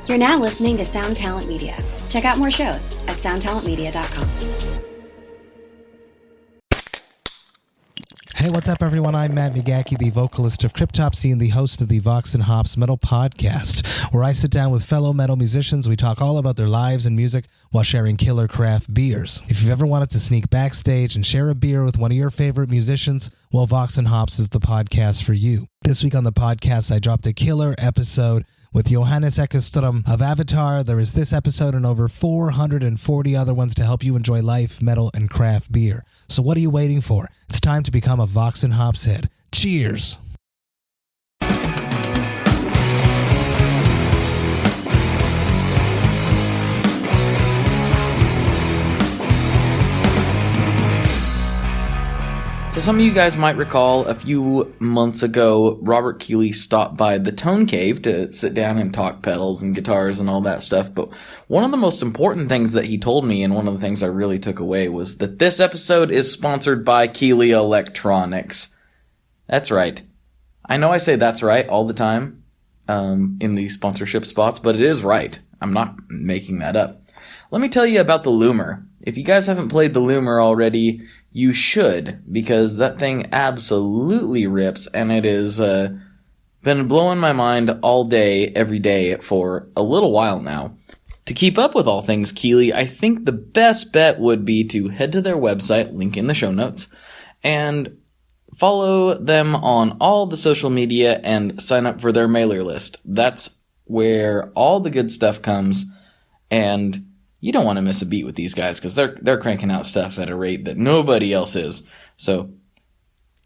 You're now listening to Sound Talent Media. Check out more shows at soundtalentmedia.com. Hey, what's up, everyone? I'm Matt Migaki, the vocalist of Cryptopsy and the host of the Vox and Hops Metal Podcast, where I sit down with fellow metal musicians. We talk all about their lives and music while sharing killer craft beers. If you've ever wanted to sneak backstage and share a beer with one of your favorite musicians, well, Vox and Hops is the podcast for you. This week on the podcast, I dropped a killer episode with Johannes Ekström of Avatar. There is this episode and over 440 other ones to help you enjoy life, metal, and craft beer. So what are you waiting for? It's time to become a Vox and Hops head. Cheers! So some of you guys might recall a few months ago, Robert Keeley stopped by the Tone Cave to sit down and talk pedals and guitars and all that stuff. But one of the most important things that he told me, and one of the things I really took away, was that this episode is sponsored by Keeley Electronics. That's right. I know I say that's right all the time in these sponsorship spots, but it is right. I'm not making that up. Let me tell you about the Loomer. If you guys haven't played the Loomer already, you should, because that thing absolutely rips, and it has been blowing my mind all day, every day, for a little while now. To keep up with all things Keeley, I think the best bet would be to head to their website, link in the show notes, and follow them on all the social media and sign up for their mailer list. That's where all the good stuff comes, and you don't want to miss a beat with these guys because they're cranking out stuff at a rate that nobody else is. So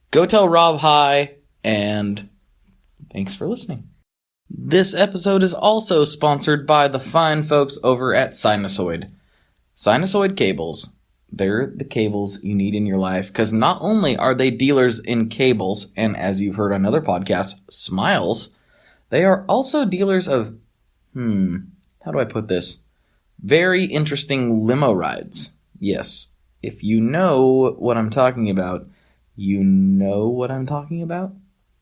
go tell Rob hi, and thanks for listening. This episode is also sponsored by the fine folks over at Sinusoid. Sinusoid cables. They're the cables you need in your life, because not only are they dealers in cables, and as you've heard on other podcasts, smiles, they are also dealers of, how do I put this? Very interesting limo rides. Yes, if you know what I'm talking about, you know what I'm talking about?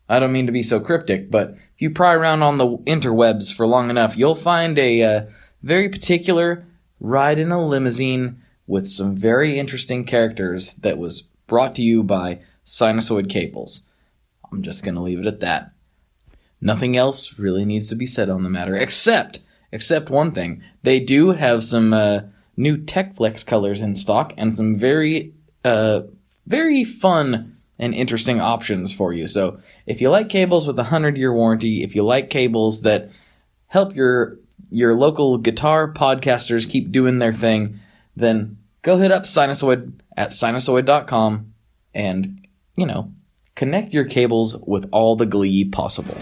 I don't mean to be so cryptic, but if you pry around on the interwebs for long enough, you'll find a very particular ride in a limousine with some very interesting characters that was brought to you by Sinusoid Cables. I'm just going to leave it at that. Nothing else really needs to be said on the matter, except one thing. They do have some new TechFlex colors in stock and some very, very fun and interesting options for you. So if you like cables with a 100-year warranty, if you like cables that help your local guitar podcasters keep doing their thing, then go hit up Sinusoid at sinusoid.com and, connect your cables with all the glee possible.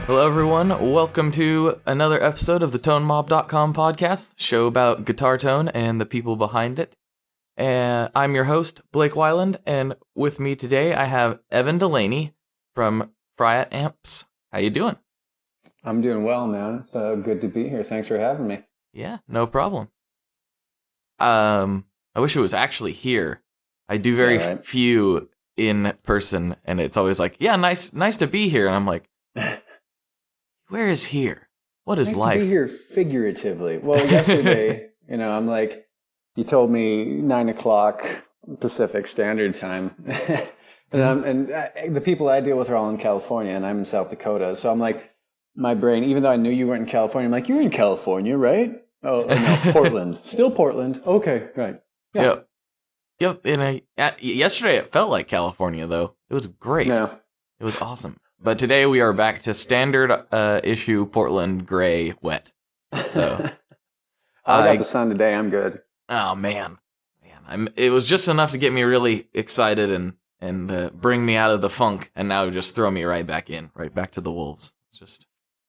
Hello everyone, welcome to another episode of the ToneMob.com podcast, show about guitar tone and the people behind it. I'm your host, Blake Weiland, and with me today I have Evan Delany from Fryette Amps. How you doing? I'm doing well, man. It's good to be here. Thanks for having me. Yeah, no problem. I wish it was actually here. I do very few in person, and it's always like, yeah, nice to be here, and I'm like, where is here? What is life? To be here figuratively. Well, yesterday, I'm like, you told me 9 o'clock Pacific Standard Time. and the people I deal with are all in California, and I'm in South Dakota. So I'm like, my brain, even though I knew you weren't in California, I'm like, you're in California, right? Oh no, Portland. Still Portland. Okay, right. Yeah. Yep. And yesterday it felt like California, though. It was great. No. It was awesome. But today we are back to standard issue Portland gray wet. So I got the sun today. I'm good. Oh man, it was just enough to get me really excited and bring me out of the funk, and now just throw me right back to the wolves. It's just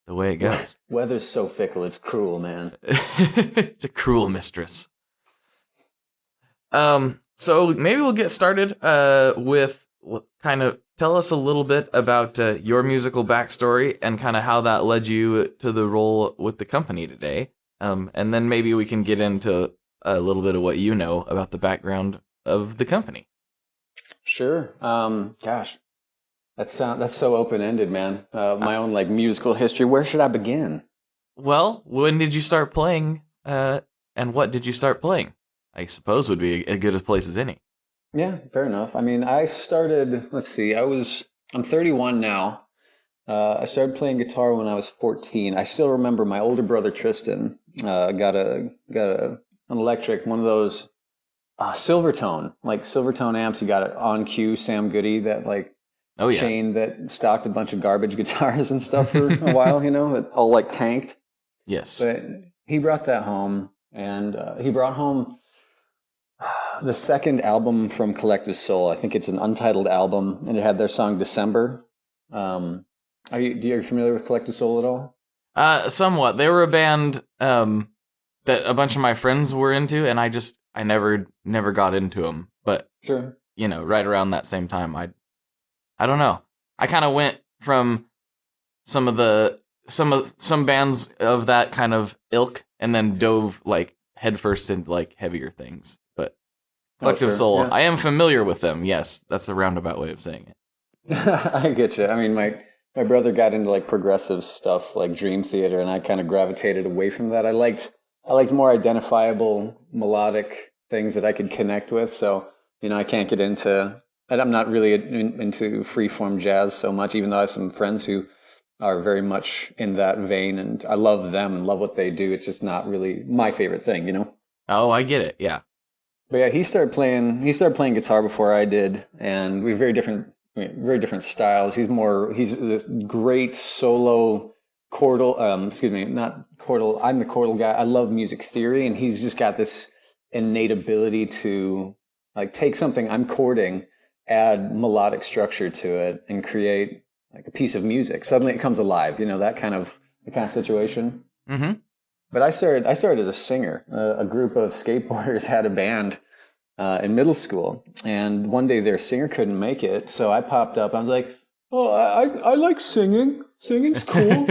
the way it goes. Weather's so fickle; it's cruel, man. It's a cruel mistress. So maybe we'll get started with kind of tell us a little bit about your musical backstory and kind of how that led you to the role with the company today. And then maybe we can get into a little bit of what you know about the background of the company. Sure. Gosh, that's so open-ended, man. My own like musical history. Where should I begin? Well, when did you start playing, and what did you start playing? I suppose would be as good a place as any. Yeah, fair enough. I mean, I started, let's see, I'm 31 now. I started playing guitar when I was 14. I still remember my older brother Tristan got an electric, one of those Silvertone amps. He got it on cue, Sam Goody, that like chain that stocked a bunch of garbage guitars and stuff for a while, that all like tanked. Yes. But he brought that home, and he brought home the second album from Collective Soul. I think it's an untitled album, and it had their song December. Are you familiar with Collective Soul at all? Somewhat. They were a band that a bunch of my friends were into, and I never got into them. But sure, right around that same time, I don't know. I kind of went from some bands of that kind of ilk, and then dove like headfirst into like heavier things. But Collective Soul, yeah. I am familiar with them. Yes, that's a roundabout way of saying it. I get you. I mean, my brother got into like progressive stuff like Dream Theater, and I kind of gravitated away from that. I liked more identifiable melodic things that I could connect with. So, I can't get into, and I'm not really into freeform jazz so much, even though I have some friends who are very much in that vein, and I love them and love what they do. It's just not really my favorite thing, Oh, I get it. Yeah. But yeah, he started playing guitar before I did, and we have very different styles. He's this great solo chordal, not chordal. I'm the chordal guy. I love music theory, and he's just got this innate ability to like take something I'm chording, add melodic structure to it, and create like a piece of music. Suddenly it comes alive, that kind of situation. Mm-hmm. But I started as a singer. A group of skateboarders had a band in middle school, and one day their singer couldn't make it, so I popped up. I was like, "Oh, I like singing. Singing's cool."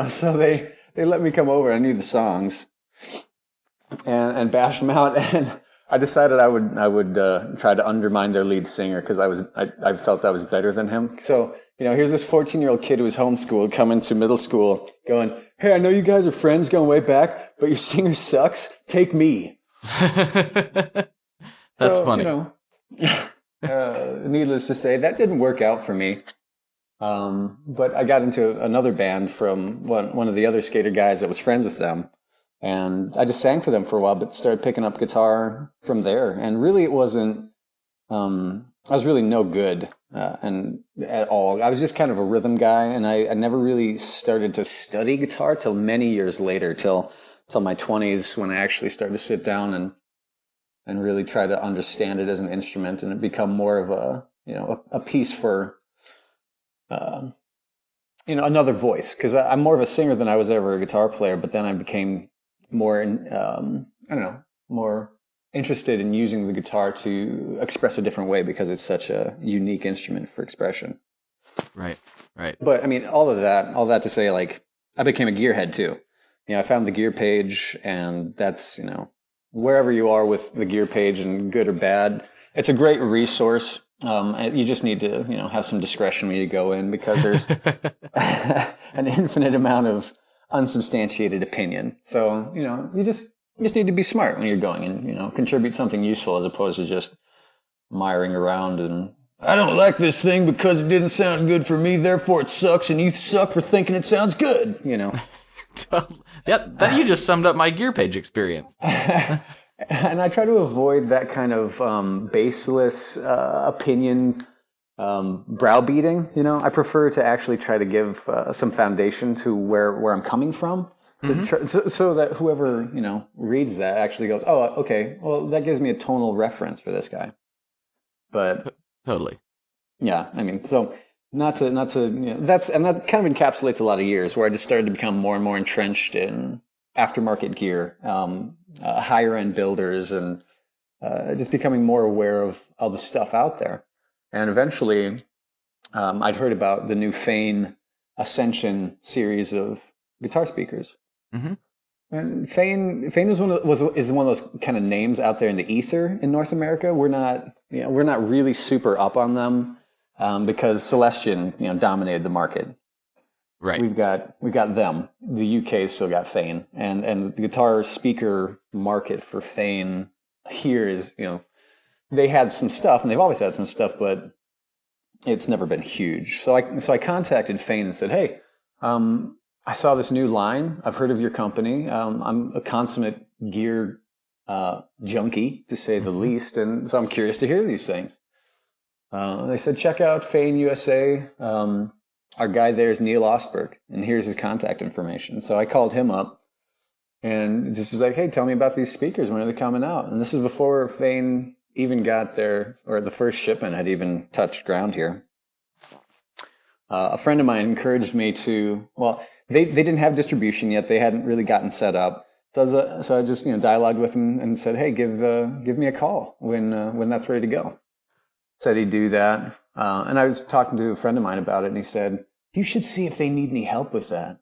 So they let me come over. I knew the songs, and bashed them out. And I decided I would try to undermine their lead singer because I felt I was better than him. So here's this 14-year-old kid who was homeschooled coming to middle school, going, "Hey, I know you guys are friends going way back, but your singer sucks. Take me." That's funny. Needless to say, that didn't work out for me. But I got into another band from one of the other skater guys that was friends with them. And I just sang for them for a while, but started picking up guitar from there. And really, it wasn't, I was really no good and at all. I was just kind of a rhythm guy, and I never really started to study guitar till many years later, till my 20s, when I actually started to sit down and really try to understand it as an instrument, and it become more of a piece for another voice, because I'm more of a singer than I was ever a guitar player. But then I became more more interested in using the guitar to express a different way, because it's such a unique instrument for expression. Right. But I mean, all that to say, like, I became a gearhead too. I found the gear page, and that's, wherever you are with the gear page, and good or bad, it's a great resource. You just need to, have some discretion when you go in, because there's an infinite amount of unsubstantiated opinion. So, you just need to be smart when you're going, and, contribute something useful, as opposed to just miring around and, "I don't like this thing because it didn't sound good for me, therefore it sucks, and you suck for thinking it sounds good," That you just summed up my gear page experience. And I try to avoid that kind of baseless opinion browbeating. I prefer to actually try to give some foundation to where I'm coming from, so that whoever reads that actually goes, "Oh, okay, well, that gives me a tonal reference for this guy." But totally, yeah. I mean, so. Not to, that kind of encapsulates a lot of years where I just started to become more and more entrenched in aftermarket gear, higher end builders, and just becoming more aware of all the stuff out there. And eventually, I'd heard about the new Fane Ascension series of guitar speakers. Mm-hmm. And Fane is one of those kind of names out there in the ether in North America. We're not really super up on them because Celestion dominated the market. Right. We've got them. The UK still got Fane, and the guitar speaker market for Fane here is they had some stuff, and they've always had some stuff, but it's never been huge. So I contacted Fane and said, hey, I saw this new line. I've heard of your company. I'm a consummate gear junkie, to say the least, and so I'm curious to hear these things. They said, check out Fane USA. Our guy there is Neil Ostberg, and here's his contact information. So I called him up and just was like, hey, tell me about these speakers. When are they coming out? And this is before Fane even got there, or the first shipment had even touched ground here. A friend of mine encouraged me to, they didn't have distribution yet. They hadn't really gotten set up. So I just dialogued with him and said, hey, give me a call when that's ready to go. Said he'd do that. And I was talking to a friend of mine about it, and he said, you should see if they need any help with that.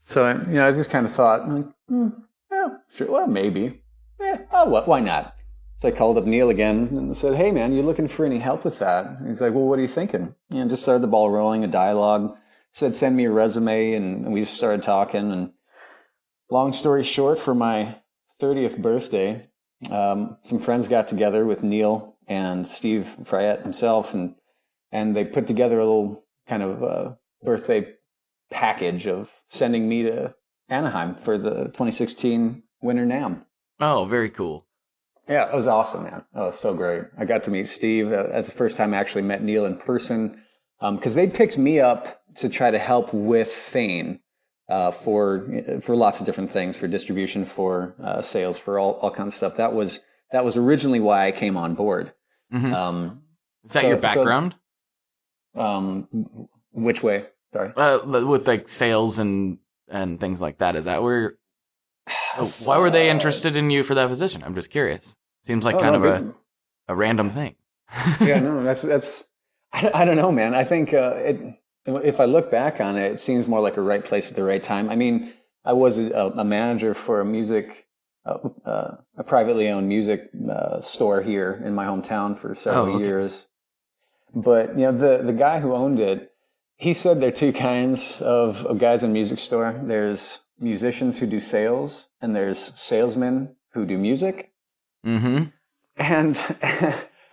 So, I just kind of thought, yeah, sure, well, maybe. Why not? So I called up Neil again and said, hey, man, you looking for any help with that? And he's like, well, what are you thinking? Just started the ball rolling, a dialogue. Said, send me a resume, and we just started talking. And long story short, for my 30th birthday, some friends got together with Neil and Steve Fryette himself, and they put together a little kind of birthday package of sending me to Anaheim for the 2016 Winter NAMM. Oh, very cool. Yeah, it was awesome, man. Oh, it was so great. I got to meet Steve. That's the first time I actually met Neil in person, because they picked me up to try to help with Fane for lots of different things, for distribution, for sales, for all kinds of stuff. That was originally why I came on board. Mm-hmm. Is that your background? Which way? Sorry. With like sales and things like that. Is that where? Why were they interested in you for that position? I'm just curious. Seems like a random thing. Yeah, no, that's. I don't know, man. I think if I look back on it, it seems more like a right place at the right time. I mean, I was a manager for a privately owned music store here in my hometown for several years. But the guy who owned it, he said there are two kinds of guys in a music store. There's musicians who do sales, and there's salesmen who do music. Mm-hmm. And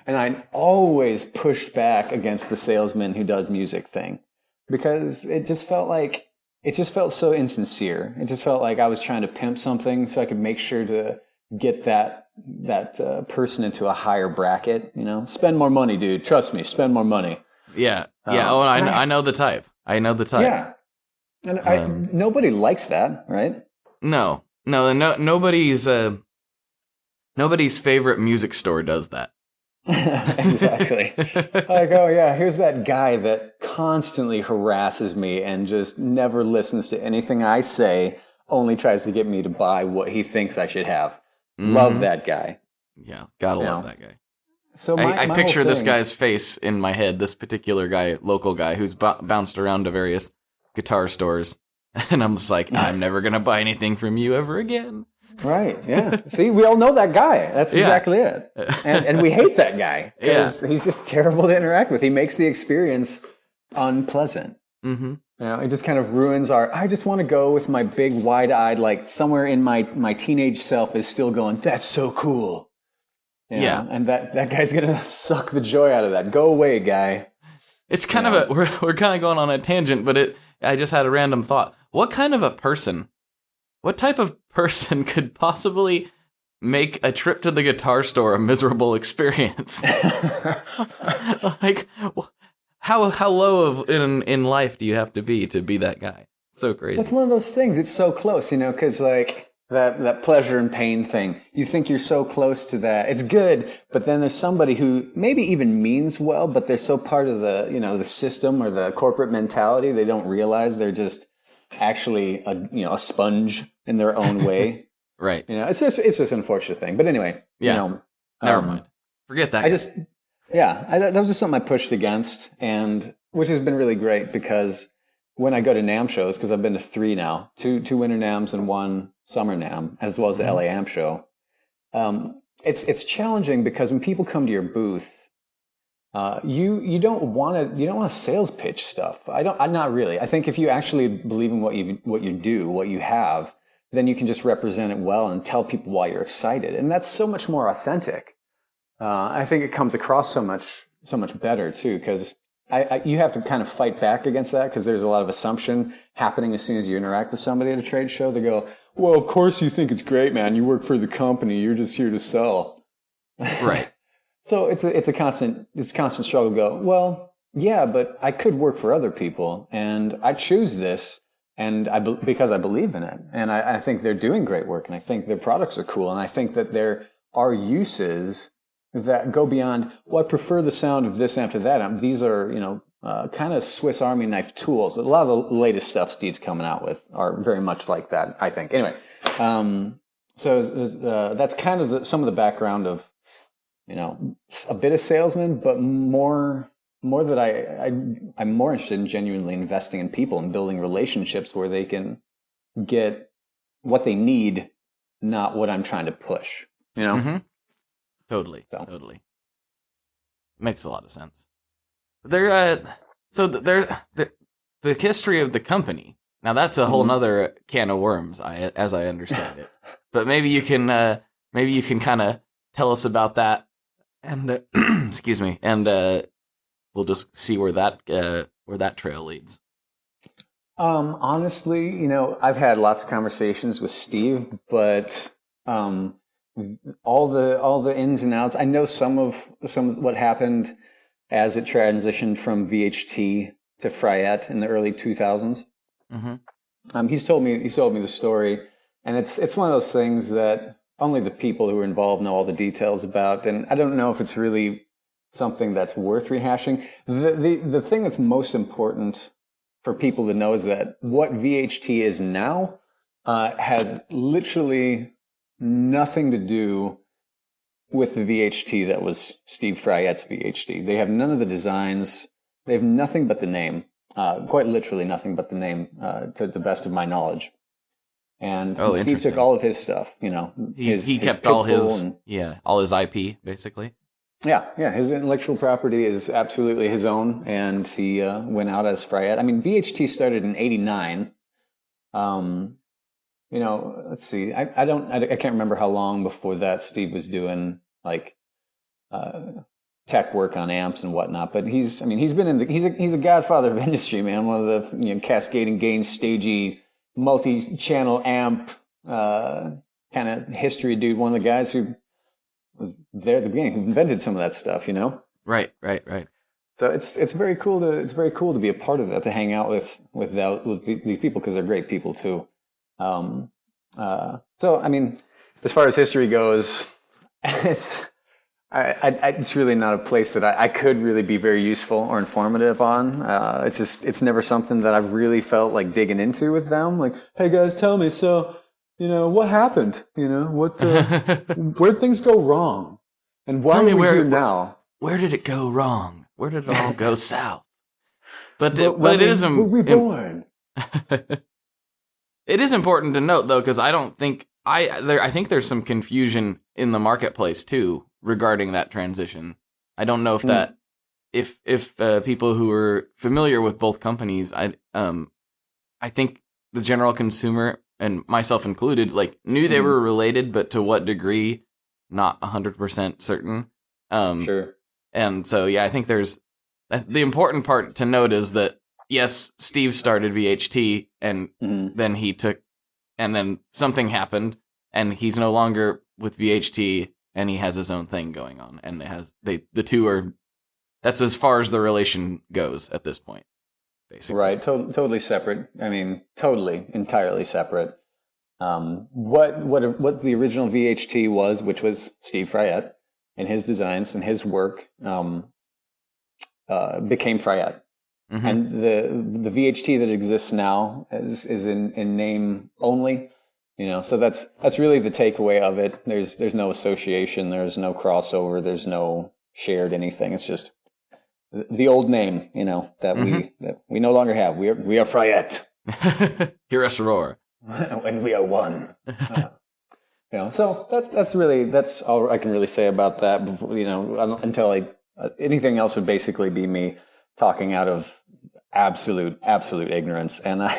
I always pushed back against the salesman who does music thing, because it just felt so insincere. It just felt like I was trying to pimp something so I could make sure to get that person into a higher bracket. Spend more money, dude. Trust me, spend more money. Yeah. I know the type. Yeah. And nobody likes that, right? No. Nobody's favorite music store does that. Exactly. Like, oh yeah, here's that guy that constantly harasses me and just never listens to anything I say, only tries to get me to buy what he thinks I should have. Mm-hmm. Love that guy. Yeah, gotta love that guy. So I picture this guy's face in my head, this particular guy, local guy, who's bounced around to various guitar stores, and I'm just like, I'm never gonna buy anything from you ever again. Right, yeah. See, we all know that guy. That's exactly it. And we hate that guy, because he's just terrible to interact with. He makes the experience unpleasant. Mm-hmm. It just kind of ruins I just want to go with my big wide-eyed, like somewhere in my teenage self is still going, that's so cool. And that guy's going to suck the joy out of that. Go away, guy. It's kind of we're kind of going on a tangent, but I just had a random thought. What type of person could possibly make a trip to the guitar store a miserable experience? Like, how low in life do you have to be that guy? So crazy. It's one of those things. It's so close, because like that pleasure and pain thing. You think you're so close to that. It's good, but then there's somebody who maybe even means well, but they're so part of the system or the corporate mentality, they don't realize they're just actually a sponge in their own way. Right. It's just an unfortunate thing. But anyway, never mind. Forget that. That was just something I pushed against, and which has been really great, because when I go to NAMM shows, because I've been to 3 now, two winter NAMMs and 1 summer NAMM, as well as the LA Amp show. It's challenging because when people come to your booth, you don't want to sales pitch stuff. I'm not really. I think if you actually believe in what you do, what you have, then you can just represent it well and tell people why you're excited, and that's so much more authentic. I think it comes across so much better too, because you have to kind of fight back against that, because there's a lot of assumption happening as soon as you interact with somebody at a trade show. They go, well, of course you think it's great, man. You work for the company. You're just here to sell. Right. So it's a constant struggle to go, well, yeah, but I could work for other people, and I choose this because I believe in it. And I think they're doing great work, and I think their products are cool. And I think that there are uses that go beyond, well, I prefer the sound of this amp to that amp. These are, kind of Swiss Army knife tools. A lot of the latest stuff Steve's coming out with are very much like that, I think. Anyway, so that's kind of some of the background of, a bit of salesman, but more that I'm more interested in genuinely investing in people and building relationships where they can get what they need, not what I'm trying to push, Mm-hmm. Totally. Makes a lot of sense. The history of the company. Now that's a whole nother can of worms, as I understand it. But maybe you can kind of tell us about that, and excuse me, and we'll just see where that trail leads. Honestly, I've had lots of conversations with Steve, but all the ins and outs. I know some of what happened as it transitioned from VHT to Fryette in the early 2000s. Mm-hmm. He's told me the story, and it's one of those things that only the people who are involved know all the details about, and I don't know if it's really something that's worth rehashing. The thing that's most important for people to know is that what VHT is now has literally nothing to do with the VHT that was Steve Fryette's VHT. They have none of the designs. They have nothing but the name, quite literally nothing but the name, to the best of my knowledge. And Steve took all of his stuff, he kept all his IP, basically. Yeah, his intellectual property is absolutely his own, and he went out as Fryette. I mean, VHT started in '89. Let's see. I can't remember how long before that Steve was doing tech work on amps and whatnot. But he's a godfather of industry, man. One of the cascading gain, stagey, multi-channel amp kind of history dude. One of the guys who was there at the beginning, who invented some of that stuff. Right. So it's very cool to be a part of that, to hang out with these people, because they're great people too. So I mean, as far as history goes, it's really not a place that I could really be very useful or informative on. It's never something that I've really felt like digging into with them. Like, hey guys, tell me, so, what happened? Where'd things go wrong? And why are we here now? Where did it go wrong? Where did it all go south? But it is were we born? It is important to note, though, because I think there's some confusion in the marketplace too regarding that transition. I don't know if people who are familiar with both companies, I think the general consumer, and myself included, knew they were related, but to what degree, not 100% certain. Sure. And so, yeah, I think there's the important part to note is that, yes, Steve started VHT, and then something happened, and he's no longer with VHT, and he has his own thing going on, and the two are, that's as far as the relation goes at this point, basically. Right, totally separate. I mean, entirely separate. What the original VHT was, which was Steve Fryette, and his designs and his work, became Fryette. Mm-hmm. And the VHT that exists now is in name only, so that's really the takeaway of it. There's no association, there's no crossover, there's no shared anything. It's just the old name, that we no longer have. We are Fryette. Hear us roar. And we are one. So that's all I can really say about that. Until anything else would basically be me talking out of absolute ignorance. And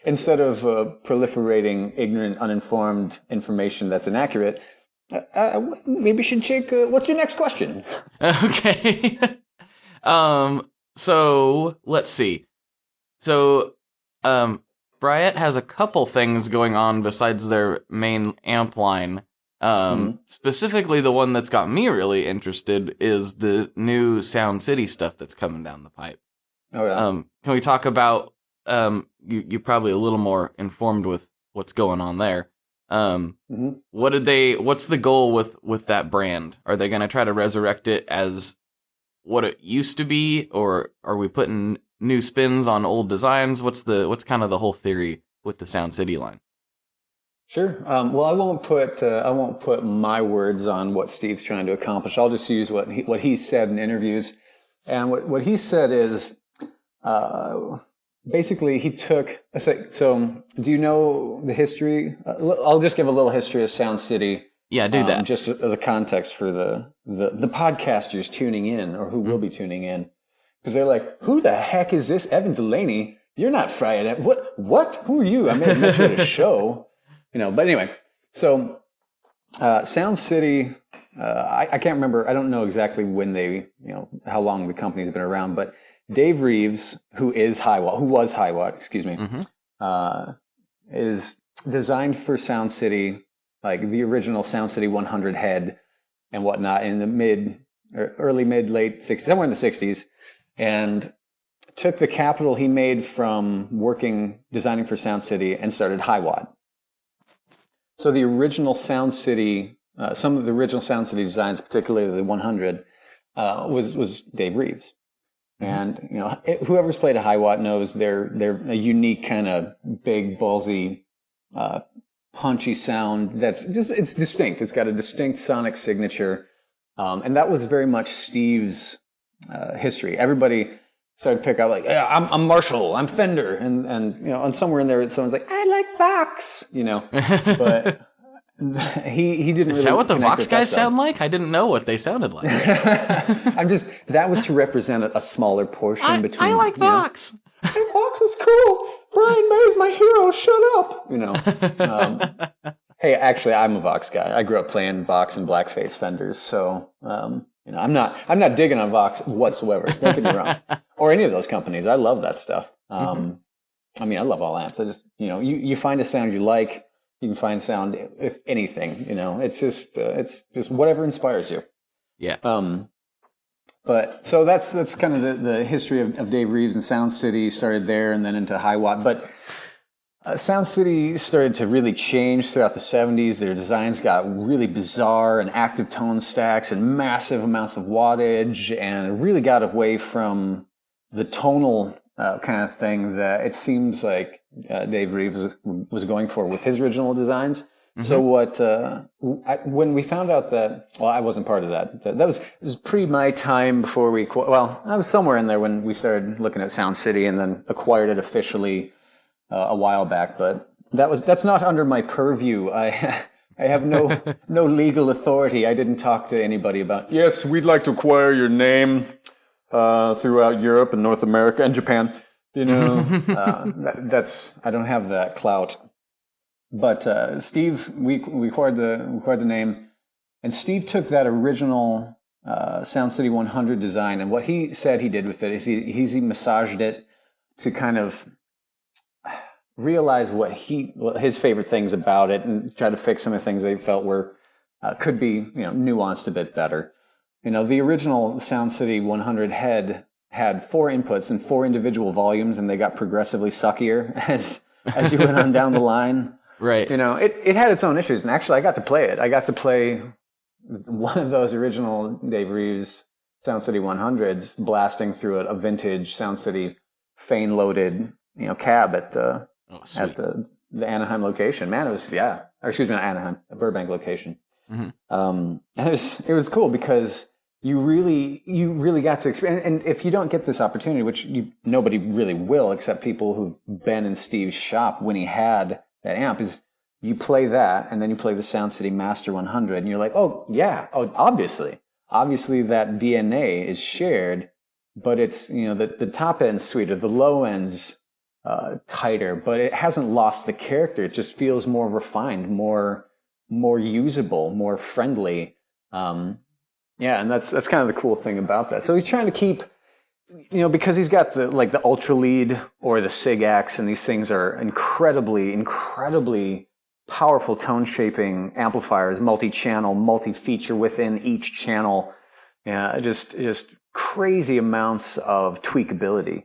instead of proliferating ignorant, uninformed information that's inaccurate, maybe we should check. What's your next question? Okay. So let's see. So, Fryette has a couple things going on besides their main amp line. Specifically, the one that's got me really interested is the new Sound City stuff that's coming down the pipe. Oh yeah. Can we talk about? You're probably a little more informed with what's going on there. What's the goal with that brand? Are they going to try to resurrect it as what it used to be, or are we putting new spins on old designs? What's kind of the whole theory with the Sound City line? Sure. Well, I won't put my words on what Steve's trying to accomplish. I'll just use what he said in interviews. And what he said is, basically he took, so do you know the history? I'll just give a little history of Sound City. Yeah, do that. Just as a context for the podcasters tuning in, or who will be tuning in. Because they're like, who the heck is this Evan Delany? You're not Fryette. What? Who are you? I met you at a show. But anyway, so Sound City, I can't remember. I don't know exactly when how long the company's been around, but Dave Reeves, who was Hiwatt, is designed for Sound City, like the original Sound City 100 head and whatnot in the late 60s, somewhere in the 60s, and took the capital he made from designing for Sound City and started Hiwatt. So the original Sound City, some of the original Sound City designs, particularly the 100, was Dave Reeves. And, whoever's played a Hiwatt knows they're a unique kind of big, ballsy, punchy sound it's distinct. It's got a distinct sonic signature. And that was very much Steve's history. Everybody started to pick out like, I'm Marshall, I'm Fender, and somewhere in there someone's like, I like Vox, but he didn't. Is that what the Vox guys sound like? I didn't know what they sounded like. That was to represent a smaller portion between. I like Vox. Hey, Vox is cool. Brian May's my hero. Shut up. Hey, actually, I'm a Vox guy. I grew up playing Vox and blackface Fenders, so I'm not digging on Vox whatsoever. Don't get me wrong, or any of those companies. I love that stuff. I love all amps. I just you find a sound you like. You can find sound, if anything, it's just whatever inspires you. Yeah. But so that's kind of the history of Dave Reeves, and Sound City started there and then into Hiwatt. But Sound City started to really change throughout the 70s. Their designs got really bizarre, and active tone stacks and massive amounts of wattage, and really got away from the tonal kind of thing that it seems like Dave Reeves was going for with his original designs. So when we found out that, well, I wasn't part of that. That was pre my time before I was somewhere in there when we started looking at Sound City and then acquired it officially a while back. But that's not under my purview. I have no legal authority. I didn't talk to anybody about, yes, we'd like to acquire your name throughout Europe and North America and Japan. I don't have that clout. But Steve, we acquired the name, and Steve took that original Sound City 100 design, and what he said he did with it is he massaged it to kind of realize what his favorite things about it, and try to fix some of the things that he felt could be nuanced a bit better. The original Sound City 100 head had 4 inputs and 4 individual volumes, and they got progressively suckier as you went on down the line. Right. It had its own issues, and actually I got to play it. I got to play one of those original Dave Reeves Sound City 100s blasting through a vintage Sound City Fane loaded, cab at the Anaheim location. Man, it was, or excuse me, not Anaheim, a Burbank location. Mm-hmm. And it was cool because you really got to experience. And if you don't get this opportunity, which nobody really will, except people who've been in Steve's shop when he had that amp, is you play that, and then you play the Sound City Master 100, and you're like, obviously that DNA is shared, but it's, the top end's sweeter, the low end's tighter, but it hasn't lost the character. It just feels more refined, more usable, more friendly. And that's kind of the cool thing about that. So he's trying to keep, because he's got the Ultra Lead or the Sig X, and these things are incredibly powerful tone shaping amplifiers, multi-channel, multi-feature within each channel. Just crazy amounts of tweakability.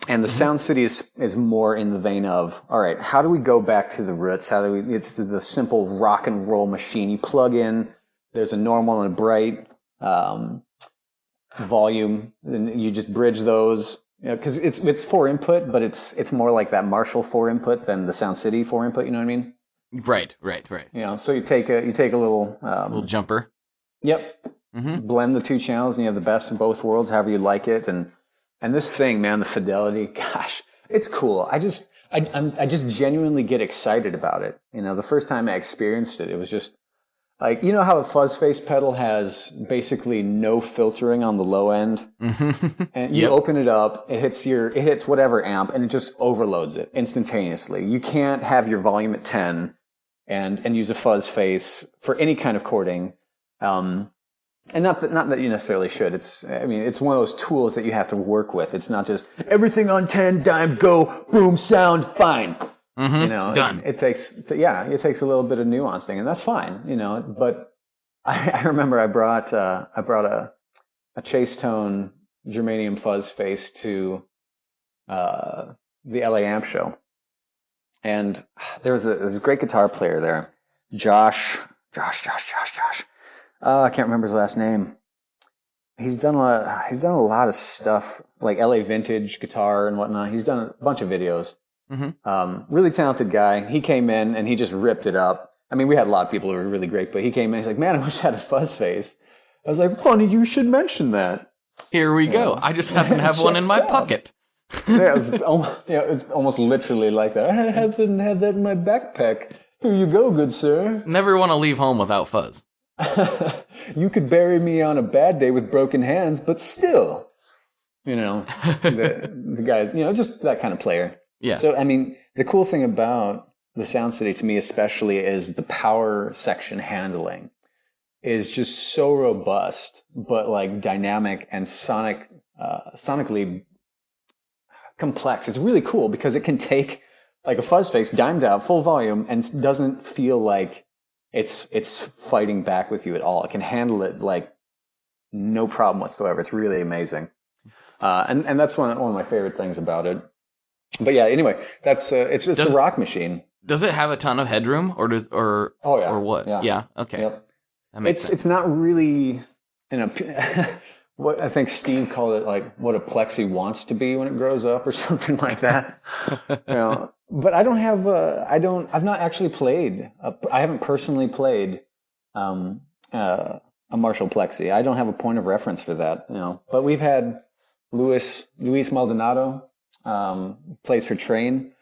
And the Sound City is more in the vein of, all right, how do we go back to the roots? It's the simple rock and roll machine. You plug in, there's a normal and a bright volume, and you just bridge those. Because it's 4-input, but it's more like that Marshall 4-input than the Sound City 4-input. You know what I mean? Right. So you take a little little jumper. Yep. Mm-hmm. Blend the two channels, and you have the best of both worlds, however you like it. And this thing, man, the fidelity, gosh, it's cool. I just genuinely get excited about it. The first time I experienced it, it was just like, how a fuzz face pedal has basically no filtering on the low end, and you open it up, it hits whatever amp, and it just overloads it instantaneously. You can't have your volume at 10 and use a fuzz face for any kind of chording. And not that you necessarily should. It's one of those tools that you have to work with. It's not just everything on 10, dime, go, boom, sound, fine. Done. It takes a little bit of nuancing, and that's fine, but I remember I brought a Chase Tone germanium fuzz face to, the LA Amp show. And there was a great guitar player there, Josh. I can't remember his last name. He's done a lot of stuff like LA vintage guitar and whatnot. He's done a bunch of videos. Really talented guy. He came in and he just ripped it up. I mean, we had a lot of people who were really great, but he came in. He's like, "Man, I wish I had a fuzz face." I was like, "Funny, you should mention that." Here we go. I just happen to have one in my pocket. It was almost literally like that. I happen to have that in my backpack. Here you go, good sir. Never want to leave home without fuzz. You could bury me on a bad day with broken hands, but still, the guy, just that kind of player. Yeah. So, I mean, the cool thing about the Sound City to me especially is the power section handling is just so robust, but like dynamic and sonically complex. It's really cool because it can take like a fuzz face, dimed out, full volume, and doesn't feel like it's fighting back with you at all. It can handle it like no problem whatsoever. It's really amazing. And that's one of my favorite things about it. But yeah, anyway, that's it's a rock machine. Does it have a ton of headroom, or what? Yeah. Okay. Yep. That makes sense. It's not really what I think Steve called it, like what a plexi wants to be when it grows up, or something like that. But I don't have I've not actually played. I haven't personally played a Marshall plexi. I don't have a point of reference for that. But we've had Luis Maldonado. Plays for Train.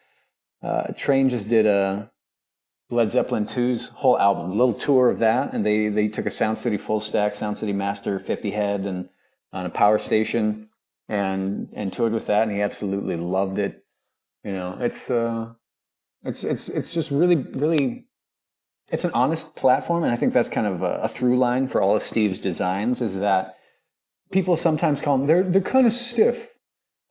Train just did a Led Zeppelin 2's whole album, a little tour of that, and they took a Sound City full stack, Sound City Master 50 head, and on a power station, and toured with that, and he absolutely loved it. It's just really, it's an honest platform, and I think that's kind of a through line for all of Steve's designs, is that people sometimes call them they're kind of stiff.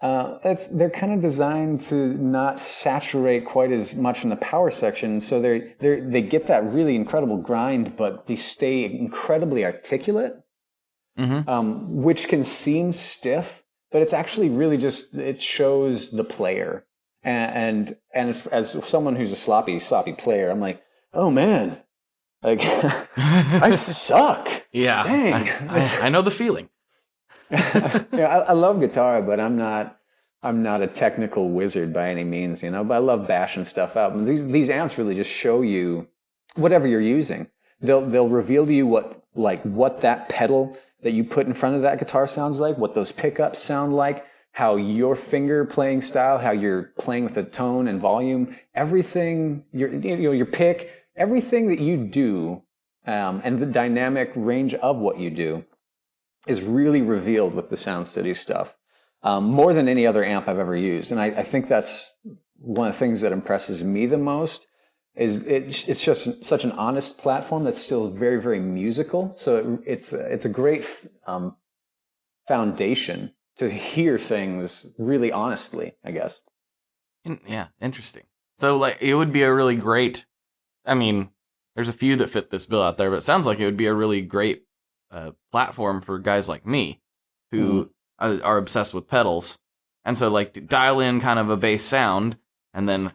They're kind of designed to not saturate quite as much in the power section, so they get that really incredible grind, but they stay incredibly articulate, which can seem stiff, but it's actually really just it shows the player. And as someone who's a sloppy player, I'm like, oh man, like I suck. Yeah, dang, I know the feeling. I love guitar, but I'm not a technical wizard by any means, but I love bashing stuff out. And these amps really just show you whatever you're using. They'll reveal to you what that pedal that you put in front of that guitar sounds like, what those pickups sound like, how your finger playing style, how you're playing with the tone and volume, everything, your pick, everything that you do, and the dynamic range of what you do is really revealed with the Sound Studio stuff, more than any other amp I've ever used. And I think that's one of the things that impresses me the most. Is it's just such an honest platform that's still very, very musical. So it's a great foundation to hear things really honestly, I guess. Yeah, interesting. So like it would be a really great, I mean, there's a few that fit this bill out there, but it sounds like it would be a really great platform for guys like me who are obsessed with pedals. And so like to dial in kind of a bass sound and then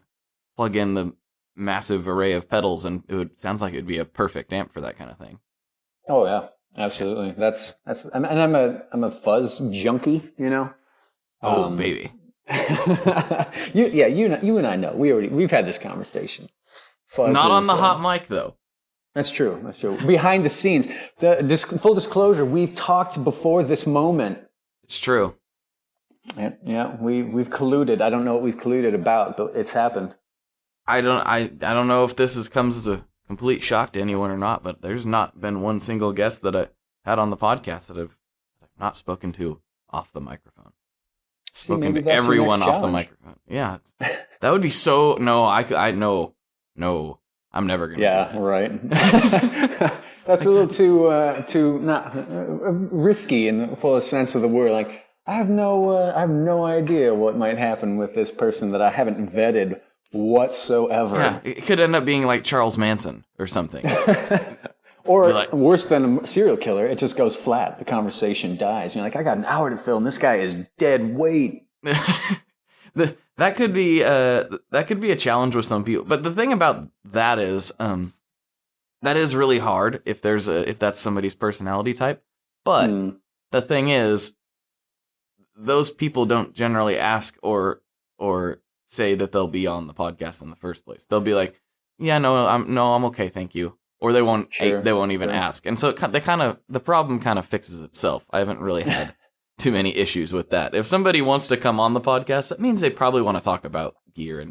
plug in the massive array of pedals, and sounds like it would be a perfect amp for that kind of thing. Oh yeah, absolutely. And I'm a fuzz junkie, you know. Oh baby. you and I know we've had this conversation. Fuzz Not on the hot mic though. That's true. Behind the scenes, full disclosure, we've talked before this moment. It's true. Yeah, we've colluded. I don't know what we've colluded about, but it's happened. I don't know if this comes as a complete shock to anyone or not, but there's not been one single guest that I had on the podcast that I've not spoken to off the microphone. Spoken to everyone off the microphone. Yeah, that would be so. No, I'm never gonna. Yeah, do that. Right. That's a little too not risky in the fullest sense of the word. Like I have no idea what might happen with this person that I haven't vetted whatsoever. Yeah, it could end up being like Charles Manson or something. Or like, worse than a serial killer, it just goes flat. The conversation dies. You're like, I got an hour to fill, and this guy is dead weight. That could be a challenge with some people. But the thing about that is really hard if that's somebody's personality type. But the thing is, those people don't generally ask or say that they'll be on the podcast in the first place. They'll be like, "Yeah, I'm okay, thank you," or they won't even ask. And so the problem kind of fixes itself. I haven't really had too many issues with that. If somebody wants to come on the podcast, that means they probably want to talk about gear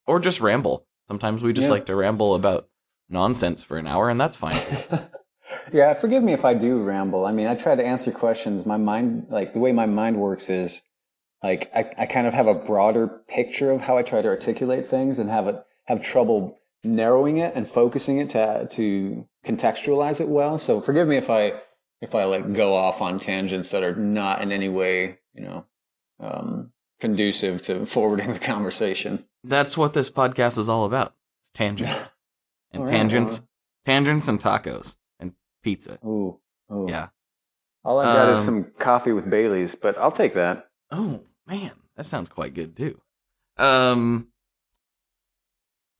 or just ramble. Sometimes we just like to ramble about nonsense for an hour, and that's fine. Yeah, forgive me if I do ramble. I mean, I try to answer questions. My mind, like the way my mind works is like I kind of have a broader picture of how I try to articulate things and have trouble narrowing it and focusing it to contextualize it well. So forgive me if I like go off on tangents that are not in any way, conducive to forwarding the conversation. That's what this podcast is all about. It's tangents. And tangents and tacos and pizza. Ooh. Yeah. All I got is some coffee with Bailey's, but I'll take that. Oh, man. That sounds quite good, too. I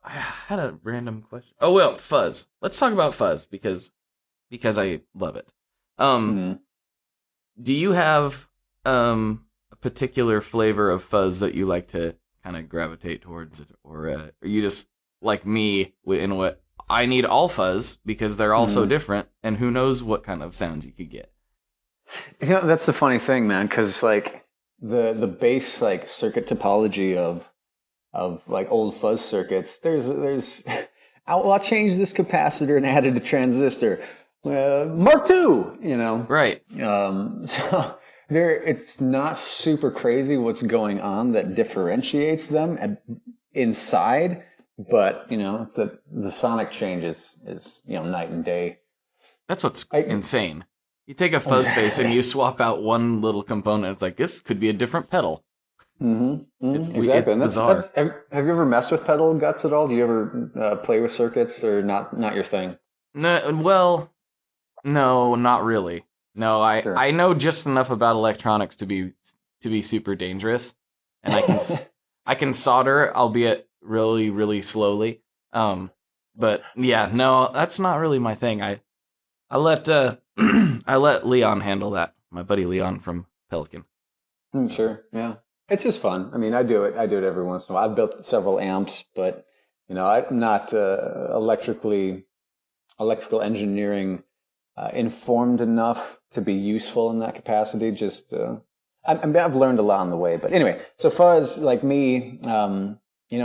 had a random question. Oh, well, fuzz. Let's talk about fuzz because I love it. Do you have a particular flavor of fuzz that you like to kind of gravitate towards it, or are you just like me in what I need all fuzz because they're all so different, and who knows what kind of sounds you could get? That's the funny thing, man, because like the bass like circuit topology of like old fuzz circuits, there's I'll change this capacitor and added a transistor. Mark II, Right. So it's not super crazy what's going on that differentiates them inside, but the sonic change is night and day. That's what's insane. You take a fuzz space and you swap out one little component. It's like, this could be a different pedal. Exactly. It's bizarre. Have you ever messed with pedal guts at all? Do you ever play with circuits, or not your thing? No, well, no, not really. No, I know just enough about electronics to be super dangerous, and I can solder, albeit really, really slowly. But yeah, no, that's not really my thing. I let I let Leon handle that. My buddy Leon from Pelican. Sure, yeah, it's just fun. I mean, I do it every once in a while. I've built several amps, but I'm not electrical engineering informed enough to be useful in that capacity. Just, I've learned a lot on the way. But anyway, so far as like me,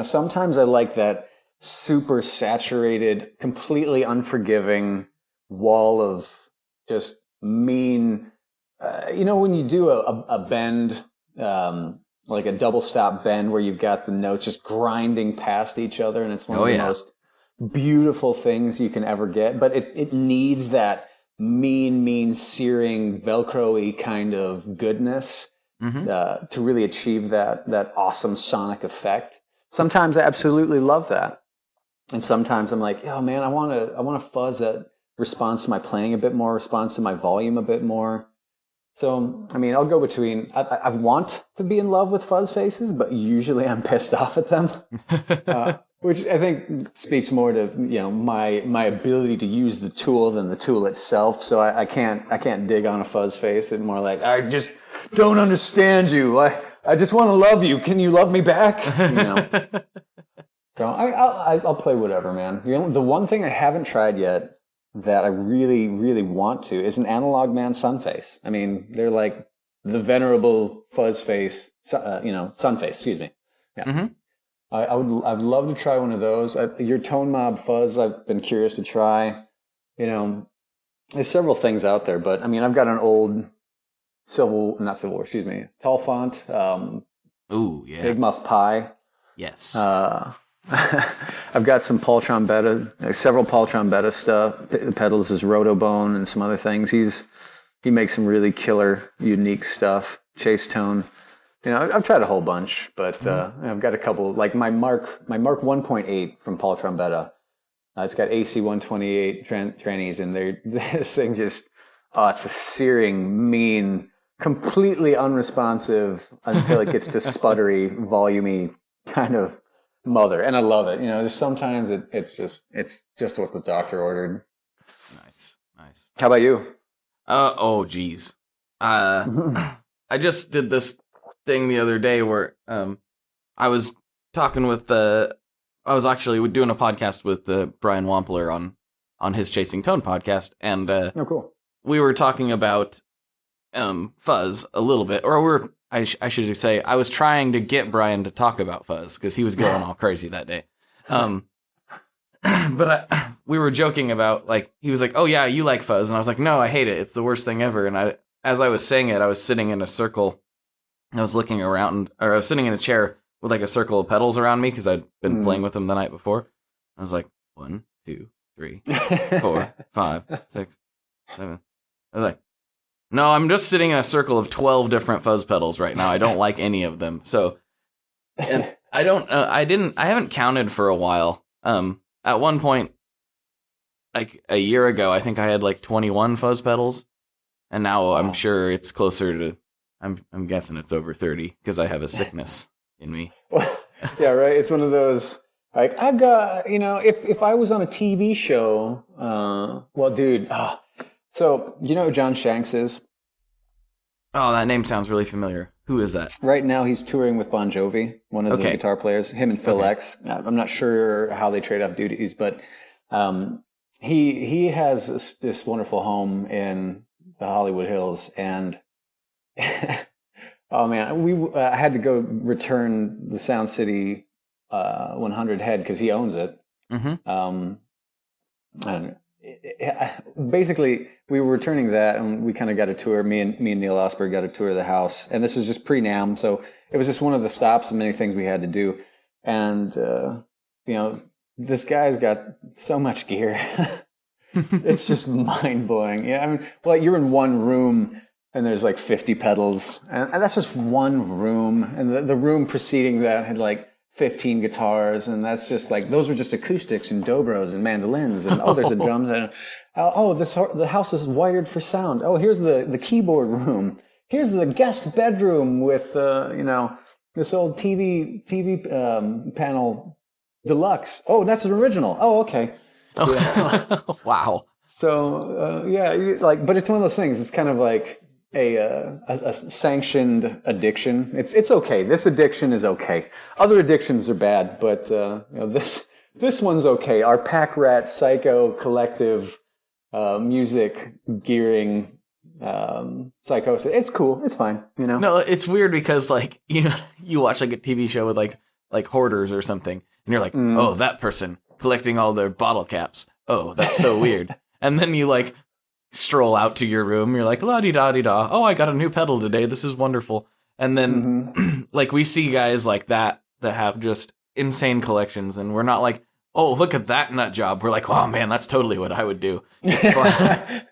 sometimes I like that super saturated, completely unforgiving wall of just mean, when you do a bend, like a double stop bend where you've got the notes just grinding past each other, and it's one of the most beautiful things you can ever get, but it needs that mean, searing, Velcro-y kind of goodness to really achieve that awesome sonic effect. Sometimes I absolutely love that. And sometimes I'm like, oh man, I want a fuzz that responds to my playing a bit more, responds to my volume a bit more. So, I mean, I'll go between, I want to be in love with fuzz faces, but usually I'm pissed off at them. Which I think speaks more to, my ability to use the tool than the tool itself. So I can't dig on a fuzz face. It's more like, I just don't understand you. I just want to love you. Can you love me back? So I'll play whatever, man. The one thing I haven't tried yet that I really, really want to is an Analog Man Sunface. I mean, they're like the venerable fuzz face, Sunface, excuse me. Yeah. Mm-hmm. I'd love to try one of those. Your Tone Mob fuzz, I've been curious to try. There's several things out there, but I mean, I've got an old Tall Font, Big Muff Pie. Yes. I've got some Paul Trombetta, several Paul Trombetta stuff, pedals, his Rotobone and some other things. He makes some really killer, unique stuff. Chase Tone. I've tried a whole bunch, but I've got a couple, like my Mark 1.8 from Paul Trombetta. It's got AC 128 trannies, and this thing just, it's a searing, mean, completely unresponsive until it gets to sputtery, volumey kind of mother, and I love it. Just sometimes it's just what the doctor ordered. Nice. How about you? Oh geez. I just did this thing the other day where I was talking with I was actually doing a podcast with Brian Wampler on his Chasing Tone podcast, and cool. We were talking about fuzz a little bit, or I should say I was trying to get Brian to talk about fuzz because he was going all crazy that day. But we were joking about, like, he was like, "Oh yeah, you like fuzz," and I was like, "No, I hate it. It's the worst thing ever." And as I was saying it, I was sitting in a circle. I was looking around, or I was sitting in a chair with like a circle of pedals around me because I'd been playing with them the night before. I was like, 1, 2, 3, 4, 5, 6, 7. I was like, no, I'm just sitting in a circle of 12 different fuzz pedals right now. I don't like any of them. So, and I haven't counted for a while. At one point, like a year ago, I think I had like 21 fuzz pedals, and now I'm sure it's closer to, I'm guessing it's over 30 because I have a sickness in me. Well, yeah, right. It's one of those, like, I've got, if I was on a TV show, well, dude, so you know who John Shanks is? Oh, that name sounds really familiar. Who is that? Right now he's touring with Bon Jovi, one of the guitar players, him and Phil X. I'm not sure how they trade off duties, but he has this wonderful home in the Hollywood Hills, and oh man, I had to go return the Sound City 100 head because he owns it. Mm-hmm. And basically, we were returning that, and we kind of got a tour. Me and Neil Osberg got a tour of the house, and this was just pre-NAMM, so it was just one of the stops of many things we had to do. And this guy's got so much gear; it's just mind blowing. Yeah, I mean, well, you're in one room, and there's like 50 pedals, and that's just one room, and the room preceding that had like 15 guitars, and that's just like, those were just acoustics and dobros and mandolins, and there's a drums, and the house is wired for sound. Oh, here's the keyboard room. Here's the guest bedroom with this old TV panel deluxe. Oh, that's an original. Oh, okay. Wow. So but it's one of those things. It's kind of like a sanctioned addiction. It's okay. This addiction is okay. Other addictions are bad, but this one's okay. Our pack rat psycho collective music gearing psychosis. It's cool. It's fine. No, it's weird because like you watch like a TV show with like hoarders or something, and you're like, oh, that person collecting all their bottle caps. Oh, that's so weird. And then you like stroll out to your room. You're like, la di da di da. Oh, I got a new pedal today. This is wonderful. And then like we see guys like that have just insane collections, and we're not like, oh, look at that nut job. We're like, oh man, that's totally what I would do. It's fun.